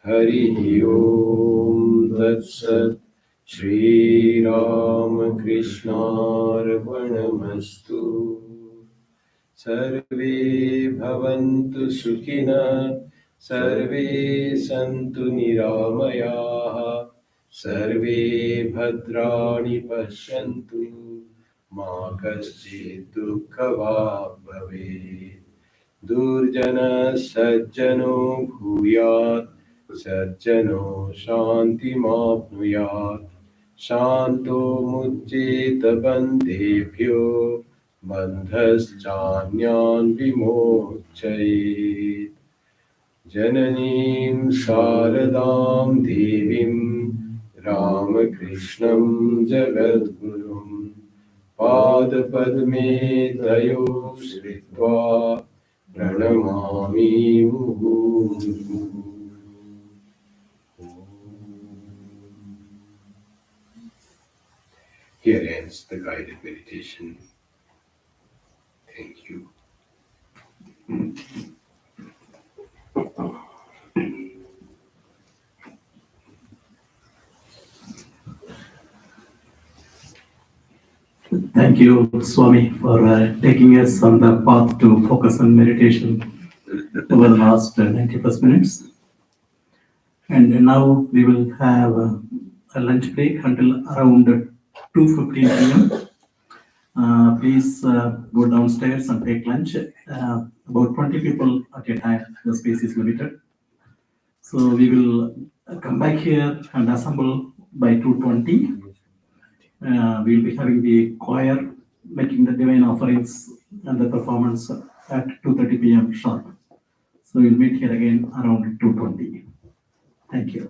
Hari Om Tat Sat. Shri Ram Krishna Arpanamastu. Sarve bhavantu sukhina, sarve santu niramayaha, sarve bhadrani pashyantu, ma kaschid dukkhava bhavet. Durjana sajjano bhuyat, sajjano shanti mapnuyat, shanto mujjeta bandebhyo, bandhaschanyan vimocchayet. Jananim Sharadam Devim Ramakrishnam Jagadgurum Padapadme Tayo Sritva Pranamami Muhu. Here ends the guided meditation. Thank you. Thank you, Swami, for taking us on the path to focus on meditation over the last 90 plus minutes. And now we will have a lunch break until around 2:15 p.m. Please go downstairs and take lunch. About 20 people at a time, the space is limited. So we will come back here and assemble by 2:20. We'll be having the choir making the divine offerings and the performance at 2:30 p.m. sharp. So we'll meet here again around 2:20. Thank you.